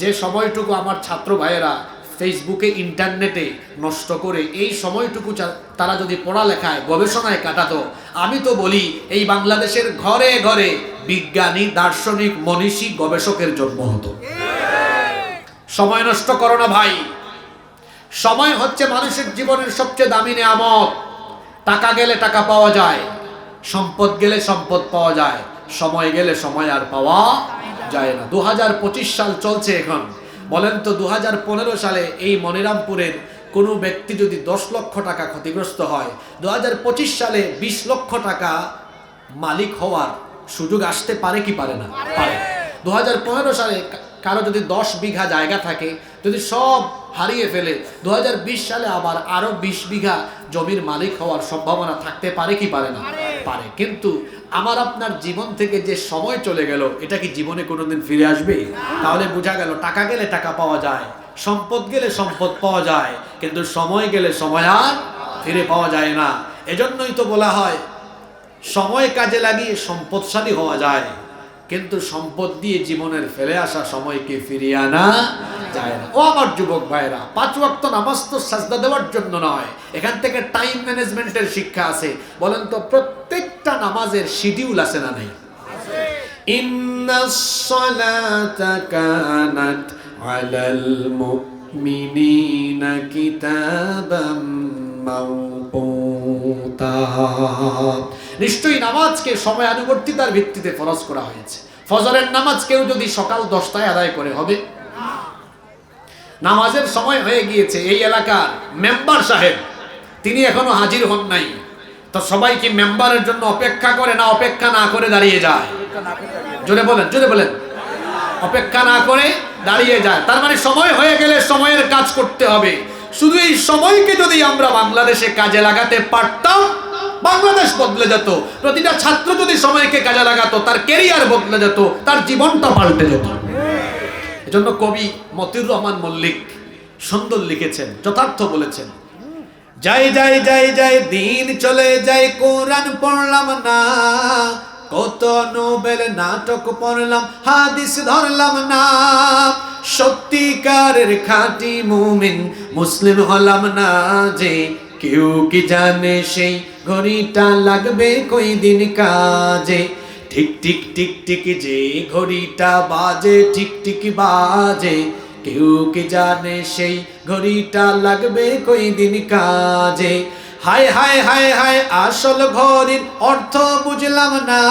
A: যে সময়টুকু আমার ছাত্র ভাইয়েরা ফেসবুকে, ইন্টারনেটে নষ্ট করে, এই সময়টুকু তারা যদি পড়ালেখায়, গবেষণায় কাটাতো, আমি তো বলি এই বাংলাদেশের ঘরে ঘরে বিজ্ঞানী, দার্শনিক, মনীষী, গবেষকের জন্ম হতো। সময় নষ্ট করো না ভাই। সময় হচ্ছে মানুষের জীবনের সবচেয়ে দামি নেয়ামত। টাকা গেলে টাকা পাওয়া যায়, সম্পদ গেলে সম্পদ পাওয়া যায়, সময় গেলে সময় আর পাওয়া যায় না। 2025 সাল চলছে এখন। বলেন তো 2015 সালে এই মনিরামপুরের কোনো ব্যক্তি যদি 10 লক্ষ টাকা ক্ষতিগ্রস্ত হয়, 2025 সালে 20 লক্ষ টাকা মালিক হওয়ার সুযোগ আসতে পারে কি পারে না? পারে। 2015 সালে কারো যদি 10 বিঘা জায়গা থাকে, যদি সব হারিয়ে ফেলে, 2020 সালে আবার আরো 20 বিঘা জমির মালিক হওয়ার সম্ভাবনা থাকতে পারে কি পারে না? পারে। কিন্তু আমার আপনার জীবন থেকে যে সময় চলে গেল, এটা কি জীবনে কোনোদিন ফিরে আসবে? তাহলে বোঝা গেল, টাকা গেলে টাকা পাওয়া যায়, সম্পদ গেলে সম্পদ পাওয়া যায়, কিন্তু সময় গেলে সময় আর ফিরে পাওয়া যায় না। এজন্যই তো বলা হয়, সময় কাজে লাগিয়ে সম্পদশালী হওয়া যায়, কিন্তু সম্পদ দিয়ে জীবনের ফেলে আসা সময়কে ফিরিয়ে আনা যায় না। ও আমার যুবক ভাইরা, 5 ওয়াক্ত নামাজ তো সাজদা দেওয়ার জন্য নয়, এখান থেকে টাইম ম্যানেজমেন্টের শিক্ষা আছে। বলেন তো প্রত্যেকটা নামাজের শিডিউল আছে না নাই? ইন্নাস সালাতা কানাত আলাল মুমিনিনা কিতাবাম মাওকুতা। নিশ্চয়ই নামাজকে সময়ানুবর্তিতার ভিত্তিতে ফরজ করা হয়েছে। ফজরের নামাজ কেউ যদি সকাল 10টায় আদায় করে হবে, নামাজের সময় হয়ে গিয়েছে, এই এলাকার মেম্বার সাহেব তিনি এখনো হাজির হন নাই, তো সবাই কি মেম্বারের জন্য অপেক্ষা করে, না অপেক্ষা না করে দাঁড়িয়ে যায়? জোরে বলেন, জোরে বলেন। অপেক্ষা না করে দাঁড়িয়ে যায়। তার মানে সময় হয়ে গেলে সময়ের কাজ করতে হবে। শুধু এই সময়কে যদি আমরা বাংলাদেশে কাজে লাগাতে পারতাম, বাংলাদেশ বদলে যেত। প্রতিটা ছাত্র যদি সময়কে কাজে লাগাতো, তার ক্যারিয়ার বদলে যেত, তার জীবনটা পাল্টে যেত। এজন্য কবি মতিউর রহমান মল্লিক সুন্দর লিখেছেন, যথার্থ বলেছেন, যাই যাই যাই যাই দিন চলে যায়, কোরআন পড়লাম না, কত নোবেল নাটক পড়লাম, হাদিস ধরলাম না, সত্যিকারের খাঁটি মুমিন মুসলিম হলাম না যে, কেউ কি জানে সেই ঘড়িটা লাগবে কই দিন কাজে, ঠিক টিক টিক টিক যে ঘড়িটা বাজে, ঠিক টিক বাজে, কেউ কি জানে সেই ঘড়িটা লাগবে কই দিন কাজে। হায় হায় হায় হায়, আসল ঘড়ির অর্থ বুঝলাম না,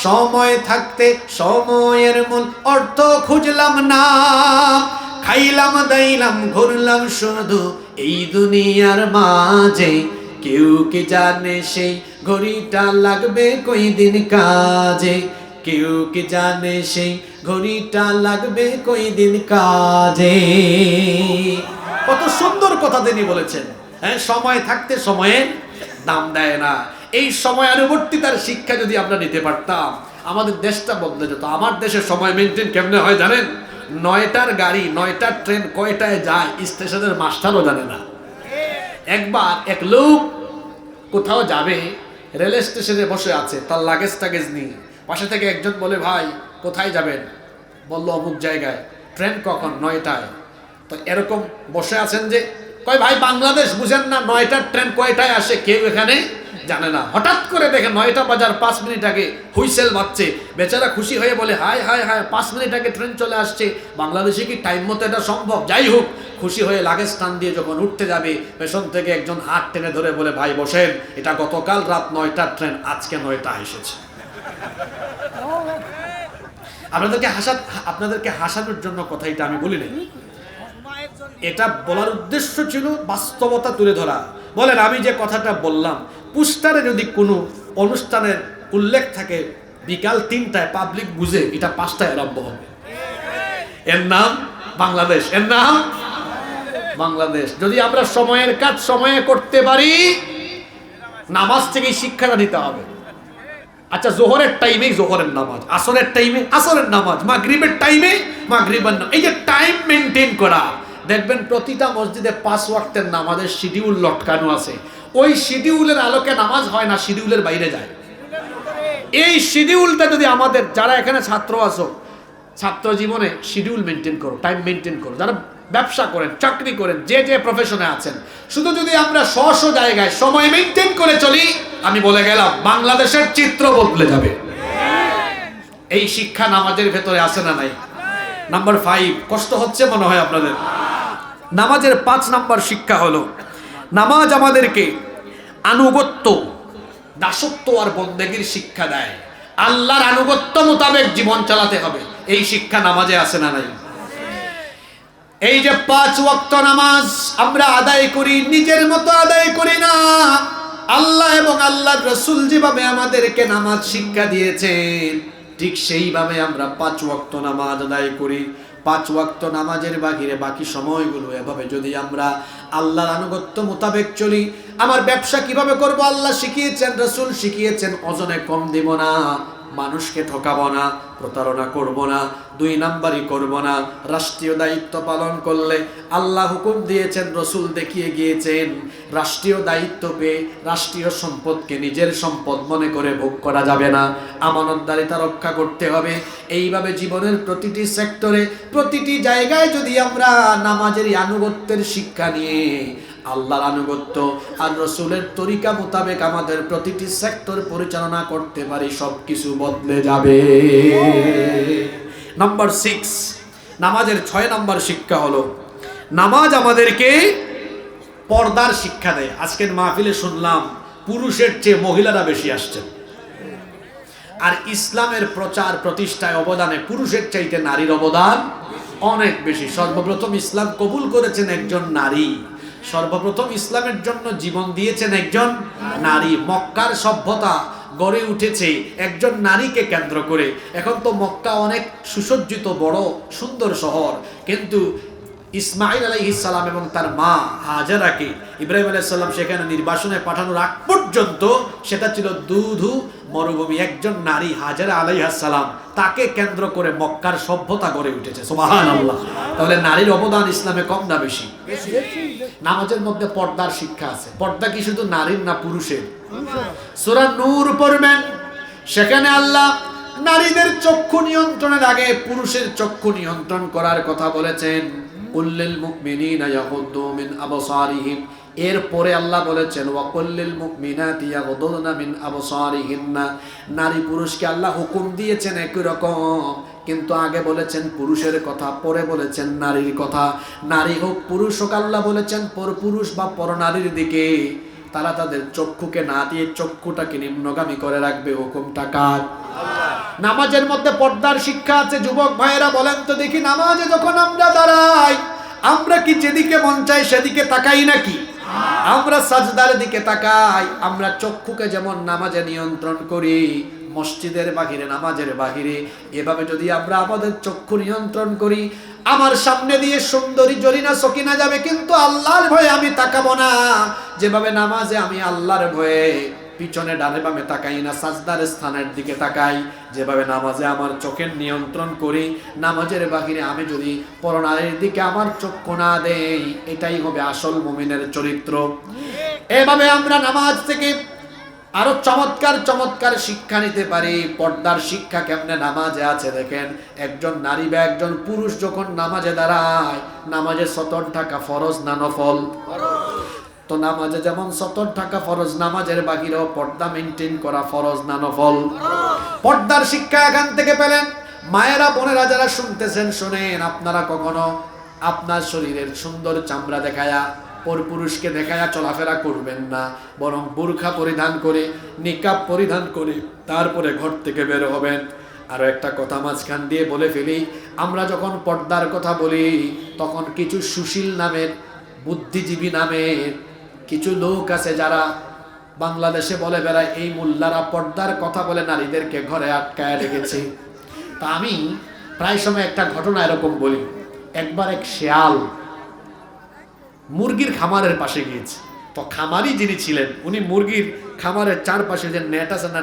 A: সময় থাকতে সময়ের মূল অর্থ খুঁজলাম না, খাইলাম দাইলাম ঘুরলাম শুধু এই দুনিয়ার মাঝে, কেউ কি জানে সেই ঘড়িটা লাগবে কই দিন কাজে, কেউ কি জানে সেই ঘড়িটা লাগবে কই দিন কাজে। কত সুন্দর কথা তিনি বলেছেন। হ্যাঁ, সময় থাকতে সময়ের দাম দেয় না। এই সময়ানুবর্তিতার শিক্ষা যদি আমরা নিতে পারতাম, আমাদের দেশটা বদলে যেত। আমার দেশের সময় মেনটেন কেমনে হয় জানেন? 9টার গাড়ি 9টার ট্রেন কয়টায় যায় স্টেশনের মাস্টারও জানে না। একবার এক লোক কোথাও যাবে, রেল স্টেশনে বসে আছে, তার লাগেজ টাগেজ নিয়ে। পাশে থেকে একজন বলে, ভাই কোথায় যাবেন? বলল অমুক জায়গায়। ট্রেন কখন? 9টায়। তো এরকম বসে আছেন যে, কয় ভাই বাংলাদেশ বুঝেন না, 9টার ট্রেন কয়টায় আসে কেউ এখানে জানে না। হঠাৎ করে দেখে 9টা বাজার 5 মিনিট আগে হুইসেল বাজছে। বেচারা খুশি হয়ে বলে, হায় হায় হায়, 5 মিনিট আগে ট্রেন চলে আসছে, বাংলাদেশে কি টাইম মতো এটা সম্ভব? যাই হোক, খুশি হয়ে লাগেজ টান দিয়ে যখন উঠতে যাবে, পেছন থেকে একজন হাত টেনে ধরে বলে, ভাই বসেন, এটা গতকাল রাত 9টার ট্রেন, আজকে 9টা এসেছে। আপনাদেরকে হাসানোর জন্য কথা এটা আমি বলি নাই, এটা বলার উদ্দেশ্য ছিল বাস্তবতা তুলে ধরা। বলেন, আমি যে কথাটা বললাম, পোস্টারে যদি কোনো অনুষ্ঠানের উল্লেখ থাকে বিকাল 3টায়, পাবলিক বুঝে এটা 5টায় আরম্ভ হবে। এর নাম বাংলাদেশ, এর নাম বাংলাদেশ। যদি আমরা সময়ের কাজ সময়ে করতে পারি, নামাজ থেকে শিক্ষাটা নিতে হবে। আচ্ছা, জোহরের টাইমে জোহরের নামাজ, আসরের টাইমে আসরের নামাজ, মাগরিবের টাইমে মাগরিবের নামাজ, এই যে টাইম মেনটেন করা, দেখবেন প্রতিটা মসজিদে 5 ওয়াক্তের নামাজের শিডিউল লটকানো আছে। ওই শিডিউলের আলোকে নামাজ হয় না, শিডিউলের বাইরে যায়। এই শিডিউলটা যদি আমাদের, যারা এখানে ছাত্র আছো, ছাত্র জীবনে শিডিউল মেনটেন করো, টাইম মেনটেন করো। যারা ব্যবসা করেন, চাকরি করেন, যে যে প্রফেশনে আছেন, শুধু যদি আমরা স্ব জায়গায় সময় মেনটেন করে চলি, আমি বলে গেলাম বাংলাদেশের চিত্র বদলে যাবে। এই শিক্ষা নামাজের ভেতরে আছে না নাই? নাম্বার 5, কষ্ট হচ্ছে মনে হয় আপনাদের। নামাজের 5 নাম্বার শিক্ষা হলো, নামাজ আমাদেরকে আনুগত্য, দাসত্ব আর বন্দেগীর শিক্ষা দেয়। আল্লাহর আনুগত্য মোতাবেক জীবন চালাতে হবে, এই শিক্ষা নামাজে আছে না নাই? এই যে 5 ওয়াক্ত নামাজ আমরা আদায় করি, নিজের মতো আদায় করি না। আল্লাহ এবং আল্লাহর রাসূল যেভাবে আমাদেরকে নামাজ শিক্ষা দিয়েছেন, ঠিক সেইভাবে আমরা 5 ওয়াক্ত নামাজ আদায় করি। 5 ওয়াক্ত নামাজের বাহিরে বাকি সময়গুলো এভাবে যদি আমরা আল্লাহর আনুগত্য মোতাবেক চলি, আমার ব্যবসা কিভাবে করব আল্লাহ শিখিয়েছেন, রাসূল শিখিয়েছেন। ওজনে কম দিব না, মানুষকে ঠকাবো না, প্রতারণা করব না, 2 নাম্বারই করব না। রাষ্ট্রীয় দায়িত্ব পালন করলে আল্লাহ হুকুম দিয়েছেন, রাসূল দেখিয়ে গিয়েছেন, রাষ্ট্রীয় দায়িত্ব পেয়ে রাষ্ট্রীয় সম্পদকে নিজের সম্পদ মনে করে ভোগ করা যাবে না, আমানতদারিতা রক্ষা করতে হবে। এইভাবে জীবনের প্রতিটি সেক্টরে, প্রতিটি জায়গায় যদি আমরা নামাজের আনুগত্যের শিক্ষা নিয়ে আল্লাহর আনুগত্য আর রাসূলের তরিকা মোতাবেক আমাদের প্রতিটি সেক্টর পরিচালনা করতে পারি, সবকিছু বদলে যাবে। নাম্বার 6, নামাজের 6 নাম্বার শিক্ষা হলো, নামাজ আমাদেরকে পর্দার শিক্ষা দেয়। আজকের মাহফিলে শুনলাম পুরুষের চেয়ে মহিলারা বেশি আসছেন, আর ইসলামের প্রচার প্রতিষ্ঠায় অবদানে পুরুষের চাইতে নারীর অবদান অনেক বেশি। সর্বপ্রথম ইসলাম কবুল করেছেন একজন নারী, সর্বপ্রথম ইসলামের জন্য জীবন দিয়েছেন একজন নারী। মক্কার সভ্যতা গড়ে উঠেছে একজন নারীকে কেন্দ্র করে। এখন তো মক্কা অনেক সুসজ্জিত, বড় সুন্দর শহর, কিন্তু ইসমাইল আলাইহিস সালাম এবং তার মা হাজারাকে ইব্রাহিম আলাইহিস সালাম সেখানে নির্বাসনে পাঠানোর আগ পর্যন্ত সেটা ছিল দুধু মরুভূমি। একজন নারী হাজারা আলাইহিস সালাম, তাকে কেন্দ্র করে মক্কার সভ্যতা গড়ে উঠেছে। সুবহানাল্লাহ। তাহলে নারীর অবদান ইসলামে কম না বেশি? নামাজের মধ্যে পর্দার শিক্ষা আছে। পর্দা কি শুধু নারীর না পুরুষের? সূরা নূর পড়বেন, সেখানে আল্লাহ নারীদের চক্ষু নিয়ন্ত্রণের আগে পুরুষের চক্ষু নিয়ন্ত্রণ করার কথা বলেছেন। কুল্লিল মুমিনিনা ইয়াগুদ্দু মিন আবসারিহিম, এরপরে আল্লাহ বলেছেন ওয়াকুল্লিল মুমিনাতি ইয়াগুদ্দুনা মিন আবসারিহিন্না। নারী পুরুষকে আল্লাহ হুকুম দিয়েছেন একই রকম, কিন্তু আগে বলেছেন পুরুষের কথা, পরে বলেছেন নারীর কথা। নারী হোক পুরুষ হোক, আল্লাহ বলেছেন পরপুরুষ বা পরনারীর দিকে তারা তাদের চক্ষুকে না দিয়ে চক্ষুটাকে নিম্নগামী করে রাখবে। হুকুমটা কার? নামাজের মধ্যে পর্দার শিক্ষা আছে। যুবক ভাইয়েরা বলেন তো দেখি, নামাজে যখন আমরা দাঁড়াই, আমরা কি যেদিকে মন চাই সেদিকে তাকাই নাকি? আমরা সাজদার দিকে তাকাই। আমরা চক্ষুকে যেমন নামাজে নিয়ন্ত্রণ করি, মসজিদের বাহিরে, নামাজের বাহিরে, এভাবে যদি আমরা আমাদের চক্ষু নিয়ন্ত্রণ করি, আমার সামনে দিয়ে সুন্দরী জরিনা সকিনা যাবে, কিন্তু আল্লাহর ভয়ে আমি তাকাবো না। যেভাবে নামাজে আমি আল্লাহর ভয়ে পিছনে ডানে বামে তাকাই না, সাজদার স্থানের দিকে তাকাই। যেভাবে নামাজে আমার চোখের নিয়ন্ত্রণ করি, নামাজের বাহিরে আমি যদি পরনারীর দিকে আমার চক্ষু না দেই, এটাই হবে আসল মুমিনের চরিত্র। এভাবে আমরা নামাজ থেকে আরো চমৎকার চমৎকার শিক্ষা নিতে পারি। পর্দার শিক্ষা কেমনে নামাজে আছে দেখেন। একজন নারী বা একজন পুরুষ যখন নামাজে দাঁড়ায়, নামাজে সতর থাকা ফরজ না নফল? তো নামাজে যেমন সতর থাকা ফরজ, নামাজের বাহিরেও পর্দা মেনটেন করা ফরজ না নফল? পর্দার শিক্ষা এখান থেকে পেলেন। মায়েরা বোনেরা যারা শুনতেছেন শুনেন, আপনারা কখনো আপনার শরীরের সুন্দর চামড়া দেখায়া পরপুরুষকে দেখায়া চলাফেরা করবেন না, বরং বুরখা পরিধান করে, নিকাব পরিধান করে তারপরে ঘর থেকে বের হবেন। আরো একটা কথা মাঝখান দিয়ে বলে ফেলি, আমরা যখন পর্দার কথা বলি তখন কিছু সুশীল নামের, বুদ্ধিজীবী নামের কিছু লোক আছে যারা বাংলাদেশে বলে বেড়ায় এই মোল্লারা পর্দার কথা বলে নারীদেরকে ঘরে আটকায় রেখেছে। তা আমি প্রায় সময় একটা ঘটনা এরকম বলি। একবার এক শেয়াল মুরগির খামারের পাশে গিয়েছে। তো খামারি যিনি ছিলেন উনি মুরগির খামারের চারপাশে যে নেট আছে না,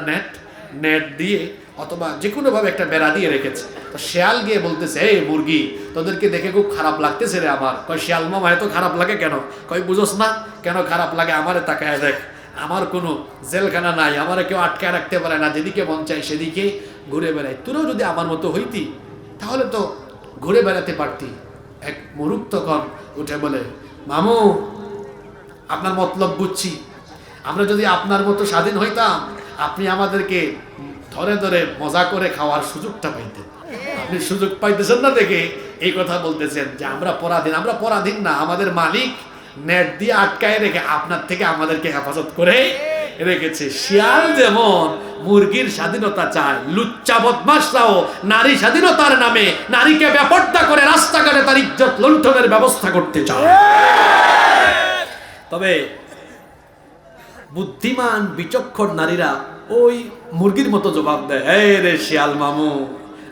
A: নেট দিয়ে অথবা যে কোনো ভাবে একটা বেড়া দিয়ে রেখেছে। তো শেয়াল গিয়ে বলতেছে, এই মুরগি, তোদেরকে দেখে খুব খারাপ লাগতেছে রে আমার। কয় শিয়াল মামা এত খারাপ লাগে কেন? কয় বুঝোস না কেন খারাপ লাগে? আমারে তাকায় দেখ, আমার কোনো জেলখানা নাই, আমারে কেউ আটকায় রাখতে পারে না, যেদিকে মন চাই সেদিকে ঘুরে বেড়াই। তোরাও যদি আমার মতো হইতি তাহলে তো ঘুরে বেড়াতে পারতি। এক মুরুখ তখন উঠে বলে, মামু আপনার মতলব বুঝছি, আমরা যদি আপনার মতো স্বাধীন হইতাম আপনি আমাদেরকে ধরে ধরে মজা করে খাওয়ার সুযোগটা পাইতেন। আপনি সুযোগ পাইতেছেন না দেখে এই কথা বলতেছেন যে আমরা পরাধীন। আমরা পরাধীন না, আমাদের মালিক নেট দিয়ে আটকায় রেখে আপনার থেকে আমাদেরকে হেফাজত করে রেখেছে। শিয়াল যেমন মুরগির স্বাধীনতা চায়, লুচ্চা বদমাশরাও নারী স্বাধীনতার নামে নারীকে বেপর্দা করে রাস্তাঘাটে তার ইজ্জত লুণ্ঠনের ব্যবস্থা করতে চায়। তবে বুদ্ধিমান বিচক্ষণ নারীরা ওই মুরগির মতো জবাব দেয়, এই রে শিয়াল মামু,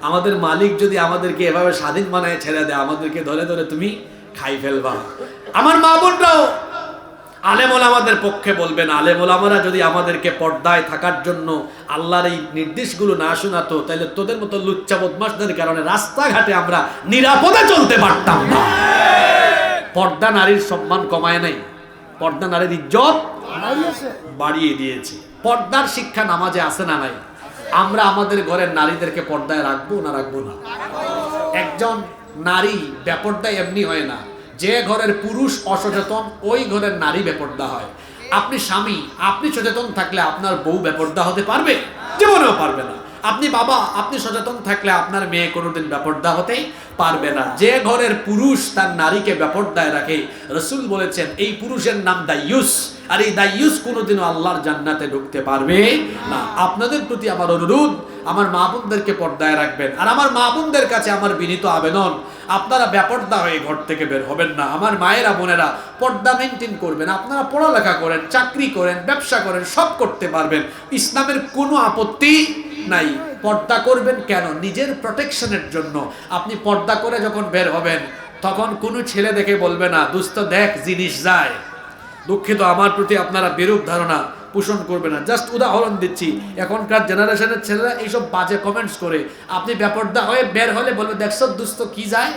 A: আমাদের মালিক যদি আমাদেরকে এভাবে স্বাধীন বানায় ছেড়ে দেয়, আমাদেরকে ধরে ধরে তুমি খাই ফেলবা। আমার মা বোনরাও আলেম ওলামাদের পক্ষে বলবেন, আলেম ওলামারা যদি আমাদেরকে পর্দায় থাকার জন্য আল্লাহর এই নির্দেশগুলো না শোনাতো, তাহলে তোদের মতো লুচ্চা বদমাশদের কারণে রাস্তাঘাটে আমরা নিরাপদে চলতে পারতাম না। পর্দা নারীর সম্মান কমায় নাই, পর্দা নারীর ইজ্জত বাড়িয়ে দিয়েছে। পর্দার শিক্ষা নামাজে আছে না নাই? আমরা আমাদের ঘরের নারীদেরকে পর্দায় রাখবো না রাখবো না? একজন নারী বেপর্দায় এমনি হয় না, যে ঘরের পুরুষ অসচেতন ওই ঘরের নারী বেপর্দা হয়। আপনি স্বামী, আপনি সচেতন থাকলে আপনার বউ বেপর্দা হতে পারবে? জীবনেও পারবে না। আপনি বাবা, আপনি সচেতন থাকলে আপনার মেয়ে কোনোদিন বেপর্দা হতে পারবে না। যে ঘরের পুরুষ তার নারীকে বেপর্দায় রাখে, রাসূল বলেছেন এই পুরুষের নাম দাইয়ুস, আর এই দাইয়ুস কোনোদিনও আল্লাহর জান্নাতে ঢুকতে পারবে না। আপনাদের প্রতি আমার অনুরোধ, আমার মা বোনদেরকে পর্দায় রাখবেন। আর আমার মা বোনদের কাছে আমার বিনীত আবেদন, আপনারা বেপর্দা হয়ে ঘর থেকে বের হবেন না। আমার মায়েরা বোনেরা পর্দা মেনটেন করবেন। আপনারা পড়ালেখা করেন, চাকরি করেন, ব্যবসা করেন, সব করতে পারবেন, ইসলামের কোনো আপত্তি নাই। পর্দা করবেন কেন? নিজের প্রোটেকশনের জন্য। আপনি পর্দা করে যখন বের হবেন তখন কোনো ছেলে দেখে বলবে না, দোস্ত দেখ জিনিস যায়। দুঃখিত, আমার প্রতি আপনারা বিরূপ ধারণা পোষণ করবে না। জাস্ট উদাহরণ দিচ্ছি, এখনকার জেনারেশনের ছেলেরা এইসব বাজে কমেন্টস করে। আপনি বেপর্দা হয়ে বের হলে বলবে দেখছো দোস্ত কি যায়।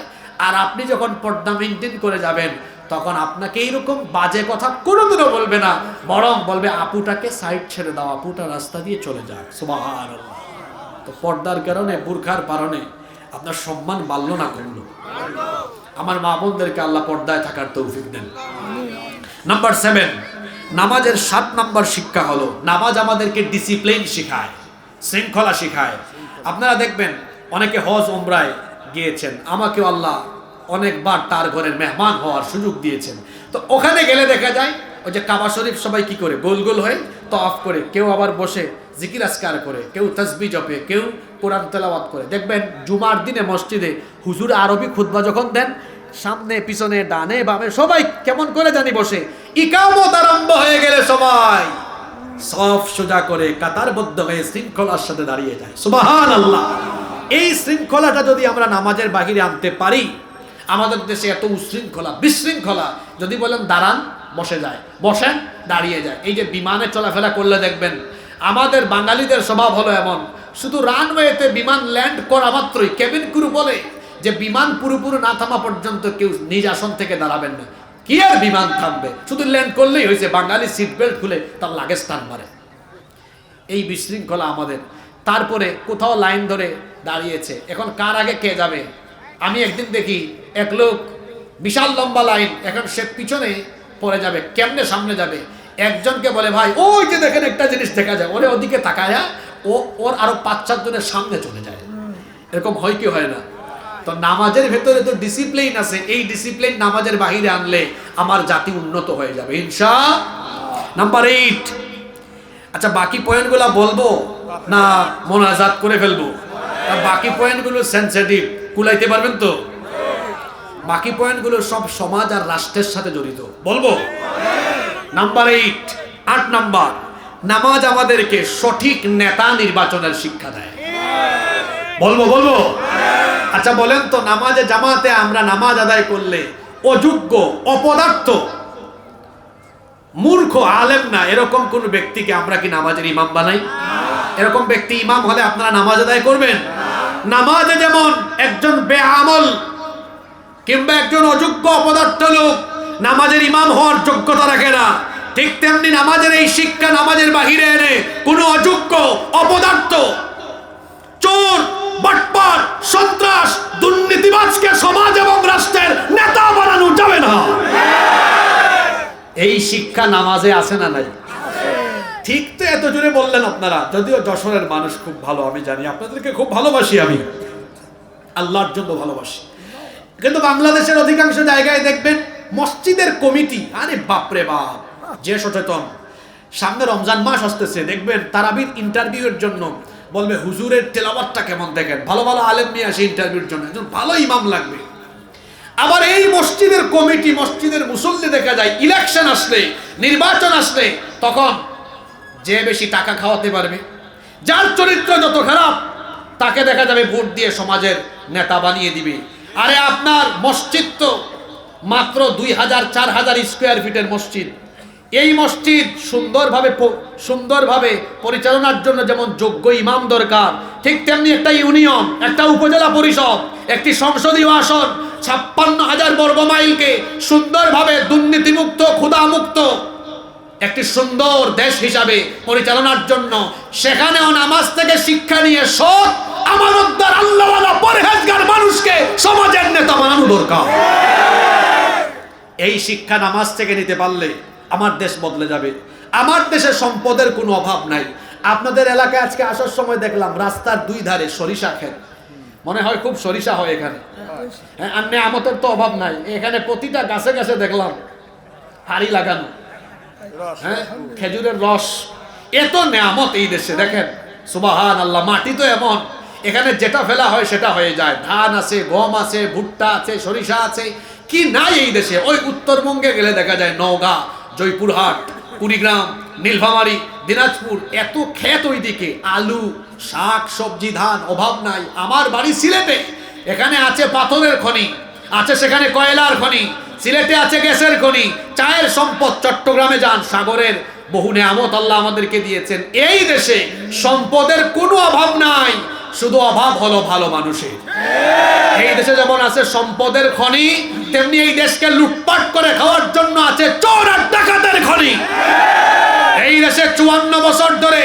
A: আর আপনি যখন পর্দা মেনটেন করে যাবেন তখন আপনাকে এইরকম বাজে কথা কোনোদিনও বলবে না, বরং বলবে আপুটাকে সাইড ছেড়ে দাও, আপুটা রাস্তা দিয়ে চলে যাক। সুবহানাল্লাহ। তো পর্দার কারণে, বুরখার কারণে আপনার সম্মান বাড়লো না কমলো? আমার মা বোনদেরকে আল্লাহ পর্দায় থাকার তৌফিক দেন। নাম্বার 7, নামাজের 7 নম্বর শিক্ষা হলো নামাজ আমাদেরকে ডিসিপ্লিন শেখায়, শৃঙ্খলা শেখায়। আপনারা দেখবেন অনেকে হজ ওমরায় গিয়েছেন, আমাকেও আল্লাহ অনেকবার তার ঘরের মেহমান হওয়ার সুযোগ দিয়েছেন। তো ওখানে গেলে দেখা যায় ওই যে কাবা শরীফ সবাই কি করে গোল গোল হয়ে তওয়াফ করে, কেউ আবার বসে জিকির আজকার করে, কেউ তাসবিহ জপে, কেউ কোরআন তেলাওয়াত করে। দেখবেন জুমার দিনে মসজিদে হুজুর আরবি খুতবা যখন দেন, সামনে পিছনে ডানে বামে সবাই কেমন করে জানি বসে। ইকামত আরম্ভ হয়ে গেলে সবাই সফ সোজা করে কাতারবদ্ধ হয়ে শৃঙ্খলার সাথে দাঁড়িয়ে যায়। সুবহানাল্লাহ। এই শৃঙ্খলাটা যদি আমরা নামাজের বাহিরে আনতে পারি, আমাদের দেশে এত উশৃঙ্খলা বিশৃঙ্খলা, যদি বলেন দাঁড়ান
B: বসে যায়, বসেন দাঁড়িয়ে যায়। এই যে বিমানে চলাফেরা করলে দেখবেন আমাদের বাঙালিদের স্বভাব হলো এমন, শুধু রানওয়েতে বিমান ল্যান্ড করা মাত্রই কেবিন ক্রু বলে যে বিমান পুরোপুরি না থামা পর্যন্ত কেউ নিজ আসন থেকে দাঁড়াবেন না। কি আর বিমান থামবে, শুধু ল্যান্ড করলেই হয়েছে। বাঙালি সিট বেল্ট খুলে তার লাগেজ টান মারে। এই বিশৃঙ্খলা আমাদের। তারপরে কোথাও লাইন ধরে দাঁড়িয়েছে, এখন কার আগে কে যাবে। আমি একদিন দেখি এক লোক বিশাল লম্বা লাইন, এখন সে পিছনে পড়ে যাবে, কেমনে সামনে যাবে। একজনকে বলে ভাই ওই যে দেখেন একটা জিনিস দেখা যায়, ওরে ওদিকে তাকায়া ওর আরো 5-4 জনের সামনে চলে যায়। এরকম হয় কি হয় না? তো নামাজের ভেতরে তো ডিসিপ্লিন আছে, এই ডিসিপ্লিন নামাজের বাহিরে আনলে আমার জাতি উন্নত হয়ে যাবে ইনশাআল্লাহ। নাম্বার 8। আচ্ছা, বাকি পয়েন্টগুলো বলবো না মোনাজাত করে ফেলবো? বাকি পয়েন্টগুলো সেনসিটিভ, কুলাইতে পারবেন তো? বাকি পয়েন্টগুলো সব সমাজ আর রাষ্ট্রের সাথে জড়িত, বলবো? নাম্বার 8 নাম্বার, নামাজ আমাদেরকে সঠিক নেতা নির্বাচনের শিক্ষা দেয়। বলবো? আচ্ছা বলেন তো, নামাজে জামাতে আমরা নামাজ আদায় করলে অযোগ্য, অপদার্থ, মূর্খ, আলেম না এরকম কোন ব্যক্তিকে আমরা কি নামাজের ইমাম বানাই? এরকম ব্যক্তি ইমাম হলে আপনারা নামাজ আদায় করবেন? নামাজে যেমন একজন বেআমল কিংবা একজন অযোগ্য অপদার্থ লোক নামাজের ইমাম হওয়ার যোগ্যতা রাখে না, ঠিক তেমনি নামাজের এই শিক্ষা নামাজের বাহিরে এনে কোনো অযোগ্য, অপদার্থ, চোর, বাটপার, সন্ত্রাস, দুর্নীতিবাজকে সমাজ এবং রাষ্ট্রের নেতা বানানো যাবে না। এই শিক্ষা নামাজে আছে না নাই? ঠিক তো এত জোরে বললেন আপনারা। যদিও যশোরের মানুষ খুব ভালো, আমি জানি, আপনাদেরকে খুব ভালোবাসি, আমি আল্লাহর জন্য ভালোবাসি। কিন্তু বাংলাদেশের অধিকাংশ জায়গায় দেখবেন মসজিদের কমিটি, আরে বাপরে বাপ, যে সচেতন। সামনে রমজান মাস আসতেছে, দেখবেন তারাবির ইন্টারভিউয়ের জন্য বলবে হুজুরের তেলাওয়াতটা কেমন দেখেন, ভালো ভালো আলেম নিয়ে আসে ইন্টারভিউর জন্য, একজন ভালো ইমাম লাগবে। আবার এই মসজিদের কমিটি, মসজিদের মুসল্লি দেখা যায় ইলেকশন আসলে, নির্বাচন আসলে, তখন যে বেশি টাকা খাওয়াতে পারবে, যার চরিত্র যত খারাপ, তাকে দেখা যাবে ভোট দিয়ে সমাজের নেতা বানিয়ে দিবে। আরে আপনার মসজিদ তো মাত্র 2000-4000 স্কোয়ার ফিটের মসজিদ। এই মসজিদ সুন্দরভাবে পরিচালনার জন্য যেমন যোগ্য ইমাম দরকার, ঠিক তেমনি একটা ইউনিয়ন, একটা উপজেলা পরিষদ, একটি সংসদীয় আসন 56,000 বর্গ মাইলকে সুন্দরভাবে দুর্নীতিমুক্ত, ক্ষুধামুক্ত একটি সুন্দর দেশ হিসাবে পরিচালনার জন্য সেখানেও নামাজ থেকে শিক্ষা নিয়ে সৎ, আমানতদার, আল্লাহওয়ালা, পরহেজগার মানুষকে সমাজের নেতা বানানো দরকার। এই শিক্ষা নামাজ থেকে নিতে পারলে আমার দেশ বদলে যাবে। আমার দেশে সম্পদের কোনো অভাব নাই। আপনাদের এলাকায় আজকে আসার সময় দেখলাম রাস্তার 2 ধারে সরিষা ক্ষেত, মনে হয় খুব সরিষা হয় এখানে। হ্যাঁ, আর নেয়ামতের তো অভাব নাই। এখানে প্রতিটা গাছে গাছে দেখলাম হাড়ি লাগানো, হ্যাঁ, খেজুরের রস। এত নেয়ামত এই দেশে, দেখেন সুবহানাল্লাহ। মাটি তো এমন, এখানে যেটা ফেলা হয় সেটা হয়ে যায়। ধান আছে, গম আছে, ভুট্টা আছে, সরিষা আছে, কি নাই এই দেশে? ওই উত্তরবঙ্গে গেলে দেখা যায় নওগাঁ, জয়পুরহাট, কুড়িগ্রাম, নীলফামারী, দিনাজপুর, এত ক্ষেত ওইদিকে, আলু, শাক সবজি, ধান, অভাব নাই। আমার বাড়ি সিলেটে, এখানে আছে পাথরের খনি, আছে সেখানে কয়লার খনি, সিলেটে আছে গ্যাসের খনি, চায়ের সম্পদ। চট্টগ্রামে যান, সাগরের বহু নেয়ামত আল্লাহ আমাদেরকে দিয়েছেন। এই দেশে সম্পদের কোনো অভাব নাই, শুধু অভাব হলো ভালো মানুষের। এই দেশে যেমন আছে সম্পদের খনি, তেমনি এই দেশকে লুটপাট করে খাওয়ার জন্য আছে চোর আর ডাকাতের খনি। এই দেশে 54 বছর ধরে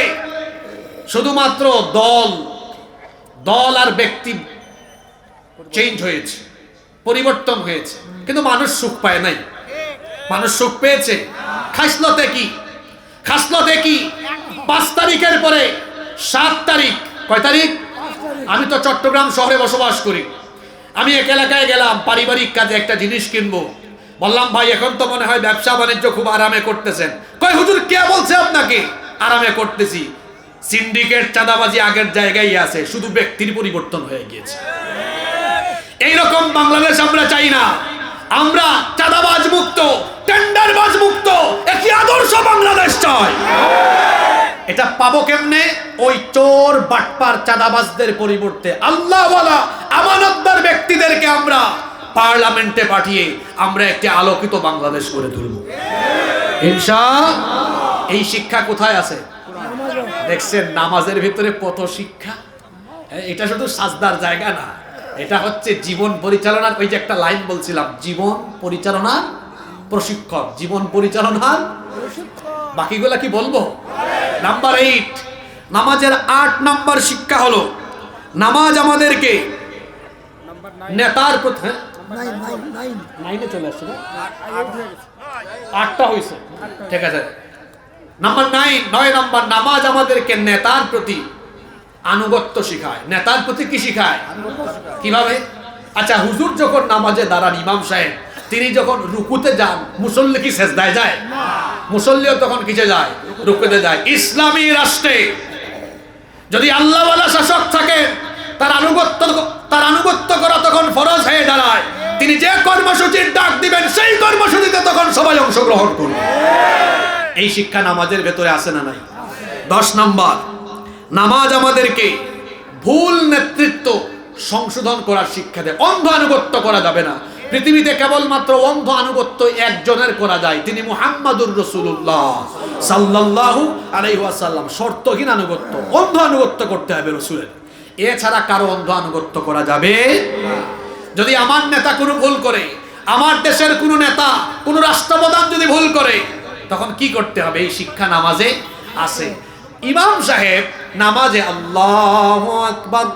B: শুধুমাত্র দল আর ব্যক্তি চেঞ্জ হয়েছে, পরিবর্তন হয়েছে, কিন্তু মানুষ সুখ পায় নাই। মানুষ সুখ পেয়েছে খাসলতে কি? 5 তারিখের পরে 7 তারিখ, কয় তারিখ? আমি তো চট্টগ্রাম শহরে বসবাস করি। আমি এক এলাকায় গেলাম পারিবারিক কাজে, একটা জিনিস কিনবো। বললাম ভাই এখন তো মনে হয় ব্যবসা বাণিজ্য খুব আরামে করতেছেন। কয় হুজুর কে বলছে আপনাকে আরামে করতেছি? সিন্ডিকেট, চাঁদাবাজি আগের জায়গায় আছে, শুধু ব্যক্তির পরিবর্তন হয়ে গিয়েছে। এইরকম বাংলাদেশ আমরা চাই না। আমরা চাঁদাবাজ মুক্ত, টেন্ডারবাজ মুক্ত একটি আদর্শ বাংলাদেশ চাই। এটা পাবো কেমনে? ওই চোর, বাটপার, চাঁদাবাজদের পরিবর্তে আল্লাহওয়ালা, আমানতদার ব্যক্তিদেরকে আমরা পার্লামেন্টে পাঠিয়ে আমরা একটি আলোকিত বাংলাদেশ করে তুলব ইনশাআল্লাহ। এই শিক্ষা কোথায় আছে দেখছেন? নামাজের ভিতরে কত শিক্ষা। এটা শুধু সাজদার জায়গা না, এটা হচ্ছে জীবন পরিচালনার, ওই যে একটা লাইন বলছিলাম, জীবন পরিচালনার প্রশিক্ষণ, জীবন পরিচালনার বাকিগুলা কি বলবো? নাম্বার 8, নামাজের 8 নাম্বার শিক্ষা হলো নামাজ আমাদেরকে নেতার প্রতি, নাইনে চলে আসছে না, 8টা হয়েছে, ঠিক আছে। নাম্বার 9 নাম্বার, নামাজ আমাদেরকে নেতার প্রতি আনুগত্য শিখায়। নেতার প্রতি কি শিখায়? কিভাবে? আচ্ছা, হুজুর যখন নামাজে দাঁড়ান, ইমাম সাহেব তিনি যখন রুকুতে যান, মুসল্লি কি সেজদায় যায়? মুসল্লিও তখন কিসে যায়? রুকুতে যায়। ইসলামী রাষ্ট্রে যদি আল্লাহওয়ালা শাসক থাকে, তার আনুগত্য করা তখন ফরজ হয়ে দাঁড়ায়। তিনি যে কর্মসূচির ডাক দিবেন, সেই কর্মসূচিতে তখন সবাই অংশগ্রহণ করবে। এই শিক্ষা নামাজের ভেতরে আছে না নাই? 10 নাম্বার, নামাজ আমাদেরকে ভুল নেতৃত্ব সংশোধন করার শিক্ষা দেয়। অন্ধ আনুগত্য করা যাবে না। পৃথিবীতে কেবলমাত্র অন্ধ আনুগত্য একজনের করা যায়, তিনি মুহাম্মাদুর রাসূলুল্লাহ সাল্লাল্লাহু আলাইহি ওয়াসাল্লাম। শর্তহীন আনুগত্য, অন্ধ আনুগত্য করতে হবে রাসূলের, এছাড়া কারো অন্ধ আনুগত্য করা যাবে না। যদি আমার নেতা কোনো ভুল করে, আমার দেশের কোনো নেতা, কোনো রাষ্ট্রপ্রধান যদি ভুল করে, তখন কি করতে হবে? এই শিক্ষা নামাজে আছে। ইমাম সাহেব নামাজে আল্লাহু আকবার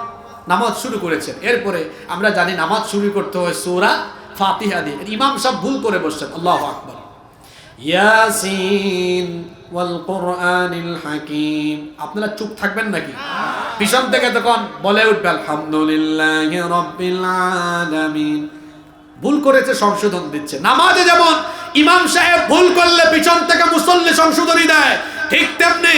B: নামাজ শুরু করেছেন, এরপরে আমরা জানি নামাজ শুরু করতে হয় সূরা ফাতিহা দিয়ে। ইমাম সাহেব ভুল করে বসছেন, আল্লাহু আকবার, ইয়াসিন ওয়াল কুরআনিল হাকিম। আপনারা চুপ থাকবেন নাকি? পিছন থেকে তখন বলে উঠবে আলহামদুলিল্লাহি রাব্বিল আলামিন। ভুল করেছে, সংশোধন দিচ্ছে। নামাজে যেমন ইমাম সাহেব ভুল করলে পিছন থেকে মুসল্লি সংশোধনী দেয়, ঠিক তেমনি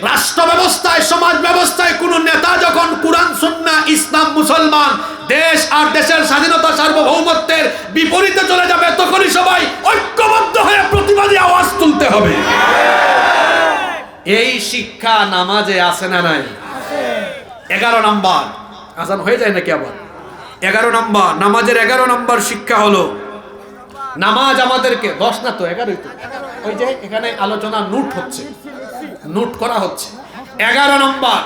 B: রাষ্ট্র ব্যবস্থায়, সমাজ ব্যবস্থায় কোন নেতা যখন কুরআন সুন্নাহ ইসলাম মুসলমান দেশ আর দেশের স্বাধীনতা সার্বভৌমত্বের বিপরীতে চলে যাবে, তখনই সবাই ঐক্যবদ্ধ হয়ে প্রতিবাদী আওয়াজ তুলতে হবে। এই শিক্ষা নামাজে আছে না নাই? 11 নাম্বার, আজান হয়ে যায় নাকি আবার? 11 নাম্বার, নামাজের 11 নাম্বার শিক্ষা হলো নামাজ আমাদেরকে, 10 না তো 11ই তো, ওই যে এখানে আলোচনা নোট হচ্ছে, নোট করা হচ্ছে। 11 নম্বর,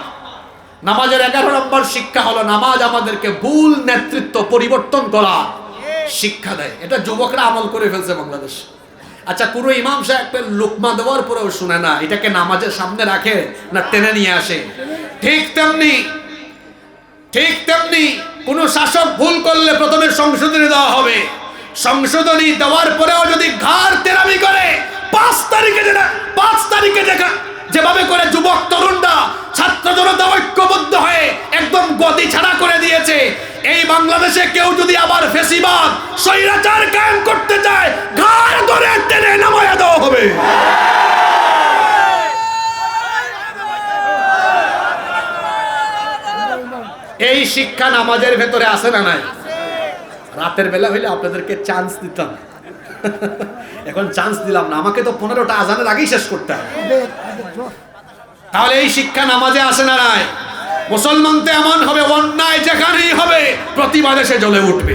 B: নামাজের 11 নম্বর শিক্ষা হলো নামাজ আমাদেরকে ভুল নেতৃত্ব পরিবর্তন করা শিক্ষা দেয়। এটা যুবকরা আমল করে ফেলছে বাংলাদেশ। আচ্ছা, পুরো ইমাম সাহেবকে লুকমা দেওয়ার পরেও শুনে না, এটাকে নামাজের সামনে রাখে না টেনে নিয়ে আসে। ঠিক তেমনি কোন শাসক ভুল করলে প্রথমে সংশোধনী দেওয়া হবে, সংশোধনী দেওয়ার পরেও যদি ঘাড় তেরামি করে 5 তারিখে দেখা যেভাবে করে যুবক তরুণরা, ছাত্র জনতা ঐক্যবদ্ধ হয়ে একদম গদি ছাড়া করে দিয়েছে, এই বাংলাদেশে কেউ যদি আবার ফেসিবাদ স্বৈরাচার কায়েম করতে চায়, ঘাড় ধরে টেনে নামায়া দেওয়া হবে। এই শিক্ষা নামাজের ভেতরে আছে না নাই? রাতের বেলা হইলে আপনাদেরকে চান্স দিতাম, এখন চান্স দিলাম না, আমাকে তো 15টা আজানের আগেই শেষ করতে হবে। তাহলে এই শিক্ষা নামাজে আসে না নাই? মুসলমান তো এমন হবে, অন্যায় যেখানেই হবে প্রতিবাদে সে জ্বলে উঠবে।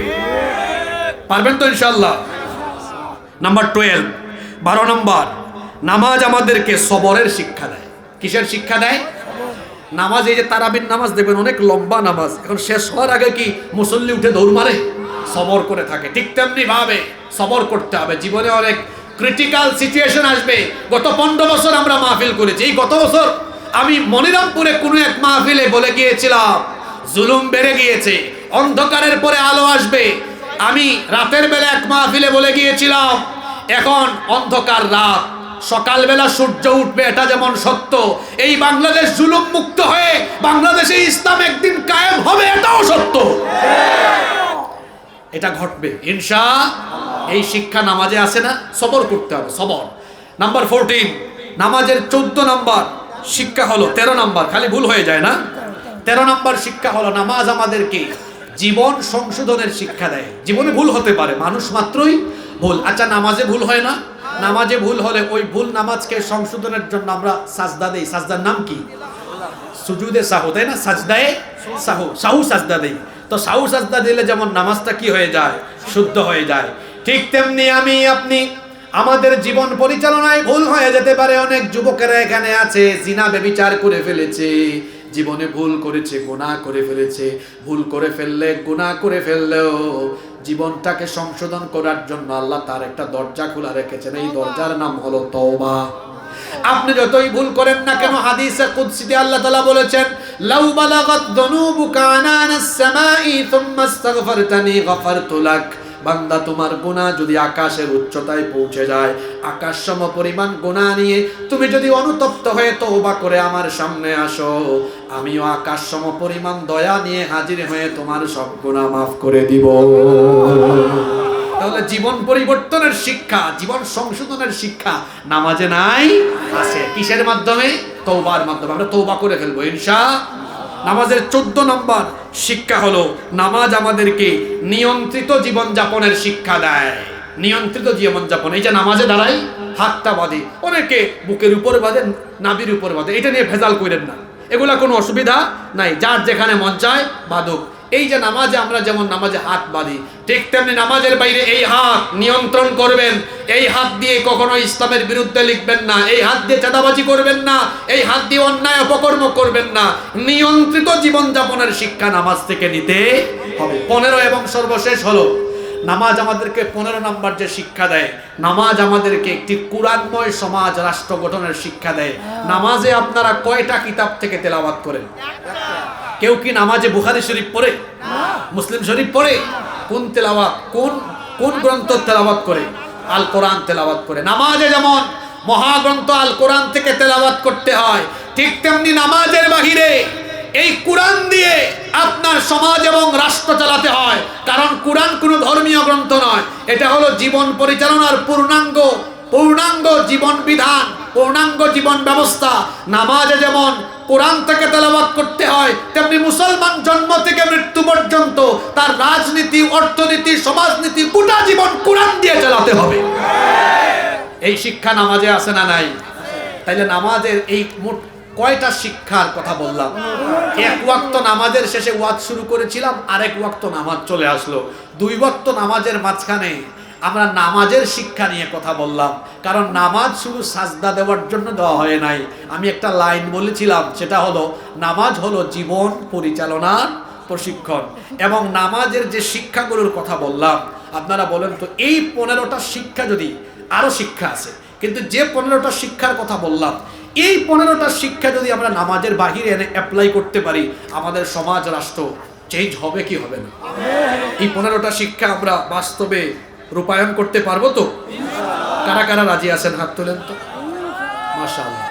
B: পারবেন তো ইনশাআল্লাহ? নাম্বার 12 নম্বর, নামাজ আমাদেরকে সবরের শিক্ষা দেয়। কিসের শিক্ষা দেয়? নামাজ, এই যে তারাবির নামাজ দেখবেন অনেক লম্বা নামাজ, এখন শেষ হওয়ার আগে কি মুসল্লি উঠে দৌড় মারে? সবর করে থাকে। ঠিক তেমনি ভাবে সবর করতে হবে। জীবনে অনেক ক্রিটিক্যাল সিচুয়েশন আসবে। গত 15 বছর আমরা মাহফিল করেছি। এই গত বছর আমি মনিরামপুরে কোনো এক মাহফিলে বলে গিয়েছিলাম, জুলুম বেড়ে গিয়েছে, অন্ধকারের পরে আলো আসবে। আমি রাতের বেলা এক মাহফিলে বলে গিয়েছিলাম, এখন অন্ধকার রাত, সকালবেলা সূর্য উঠবে, এটা যেমন সত্য, এই বাংলাদেশ জুলুম মুক্ত হয়ে বাংলাদেশে ইসলাম একদিন কায়েম হবে, এটাও সত্য। এটা ঘটবে ইনশাআল্লাহ। এই শিক্ষা নামাজে আছে না? সবর করতে হবে, সবর। নাম্বার 14, নামাজের 14 নাম্বার শিক্ষা হলো, 13 নাম্বার, খালি ভুল হয়ে যায় না। 13 নাম্বার শিক্ষা হলো নামাজ আমাদেরকে জীবন সংশোধনের শিক্ষা দেয়। জীবনে ভুল হতে পারে, মানুষ মাত্রই ভুল। আচ্ছা, নামাজে ভুল হয় না? নামাজে ভুল হলে ওই ভুল নামাজকে সংশোধনের জন্য আমরা সাজদা দেই। সাজদার নাম কি? সুজুদে সাহু, তাই না? সাজদায়ে সাহু, সাজদা দেই। তো সাহু সাজদা দিলে যেমন নামাজটা কি হয়ে যায়, শুদ্ধ হয়ে যায়, ঠিক তেমনি আমি আপনি আমাদের জীবন পরিচালনায় ভুল হয়ে যেতে পারে। অনেক যুবকেরা এখানে আছে জিনা ব্যভিচার করে ফেলেছে, জীবনে ভুল করেছে, গুনাহ করে ফেলেছে। ভুল করে ফেললে, গুনাহ করে ফেললেও জীবনটাকে সংশোধন করার জন্য আল্লাহ তার একটা দরজা খোলা রেখেছেন, এই দরজার নাম হলো তওবা। আপনি যতই ভুল করেন না কেন, হাদিসে কুদসিতে আল্লাহ তাআলা বলেছেন, লাউ বালাগাত যুনুবুকা আনানাস সামাই সুম্মা আস্তাগফারতানি গফারতু লাক। বান্দা, তোমার গুনাহ যদি আকাশের উচ্চতায় পৌঁছে যায়, আকাশ সম পরিমাণ গুনাহ নিয়ে তুমি যদি অনুতপ্ত হয়ে তওবা করে আমার সামনে আসো, আমিও আকাশ সম পরিমাণ দয়া নিয়ে হাজির হয়ে তোমার সব গুনাহ মাফ করে দিব। তাহলে জীবন পরিবর্তনের শিক্ষা, জীবন সংশোধনের শিক্ষা নামাজে নাই, আছে। কিসের মাধ্যমে? তওবার মাধ্যমে। আমরা তওবা করে ফেলবো ইনশাআল্লাহ। নামাজের 14 নম্বর শিক্ষা হলো, নামাজ আমাদেরকে নিয়ন্ত্রিত জীবন যাপনের শিক্ষা দেয়। নিয়ন্ত্রিত জীবন যাপন, এই যে নামাজে দাঁড়াই হাতটা বাঁধি, অনেকে বুকের উপরে বাঁধেন, নাভির উপরে বাঁধে, এটা নিয়ে ভেজাল করেন না, এগুলা কোনো অসুবিধা নাই, যার যেখানে মন চায় বাঁধুক। এই যে নামাজে আমরা যেমন নামাজে হাত বাঁধি, ঠিক তেমনি নামাজের বাইরে এই হাত নিয়ন্ত্রণ করবেন। এই হাত দিয়ে কখনো ইসলামের বিরুদ্ধে লিখবেন না, এই হাত দিয়ে চাঁদাবাজি করবেন না, এই হাত দিয়ে অন্যায় অপকর্ম করবেন না। নিয়ন্ত্রিত জীবনযাপনের শিক্ষা নামাজ থেকে নিতে হবে। 15 এবং সর্বশেষ হলো, নামাজ আমাদেরকে 15 নম্বর যে শিক্ষা দেয়, নামাজ আমাদেরকে একটি কুরআনময় সমাজ রাষ্ট্র গঠনের শিক্ষা দেয়। নামাজে আপনারা কয়টা কিতাব থেকে তেলাওয়াত করেন? কেউ কি নামাজে বুখারী শরীফ পড়ে, মুসলিম শরীফ পড়ে? কোন তেলাওয়াত, কোন গ্রন্থ তেলাওয়াত করে? আল কোরআন তেলাওয়াত করে। নামাজে যেমন মহাগ্রন্থ আল কোরআন থেকে তেলাওয়াত করতে হয়, ঠিক তেমনি নামাজের বাহিরে এই কোরআন দিয়ে আপনার সমাজ এবং রাষ্ট্র চালাতে হয়। কারণ কোরআন কোনো ধর্মীয় গ্রন্থ নয়, এটা হলো জীবন পরিচালনার পূর্ণাঙ্গ জীবন বিধান, পূর্ণাঙ্গ জীবন ব্যবস্থা। নামাজে যেমন কোরআন থেকে তেলাওয়াত করতে হয়, তেমনি মুসলমান জন্ম থেকে মৃত্যু পর্যন্ত তার রাজনীতি, অর্থনীতি, সমাজনীতি গোটা জীবন কোরআন দিয়ে চালাতে হবে। এই শিক্ষা নামাজে আছে না নাই? তাইলে নামাজের এই মোট কয়টা শিক্ষার কথা বললাম? এক ওয়াক্ত নামাজের শেষে ওয়াজ শুরু করেছিলাম, আরেক ওয়াক্ত নামাজ চলে আসলো। 2 ওয়াক্ত নামাজের মাঝখানে আমরা নামাজের শিক্ষা নিয়ে কথা বললাম। কারণ নামাজ শুধু সাজদা দেওয়ার জন্য দেওয়া হয় নাই। আমি একটা লাইন বলেছিলাম, সেটা হলো নামাজ হলো জীবন পরিচালনার প্রশিক্ষণ। এবং নামাজের যে শিক্ষাগুলোর কথা বললাম, আপনারা বলেন তো, এই 15টা শিক্ষা, যদি আরো শিক্ষা আছে, কিন্তু যে 15টা শিক্ষার কথা বললাম, এই 15টা শিক্ষা যদি আমরা নামাজের বাহিরে এনে অ্যাপ্লাই করতে পারি, আমাদের সমাজ রাষ্ট্র চেঞ্জ হবে কি হবে না? এই 15টা শিক্ষা আমরা বাস্তবে রূপায়ণ করতে পারবো তো? কারা কারা রাজি আছেন হাত তোলেন তো? মাশাআল্লাহ।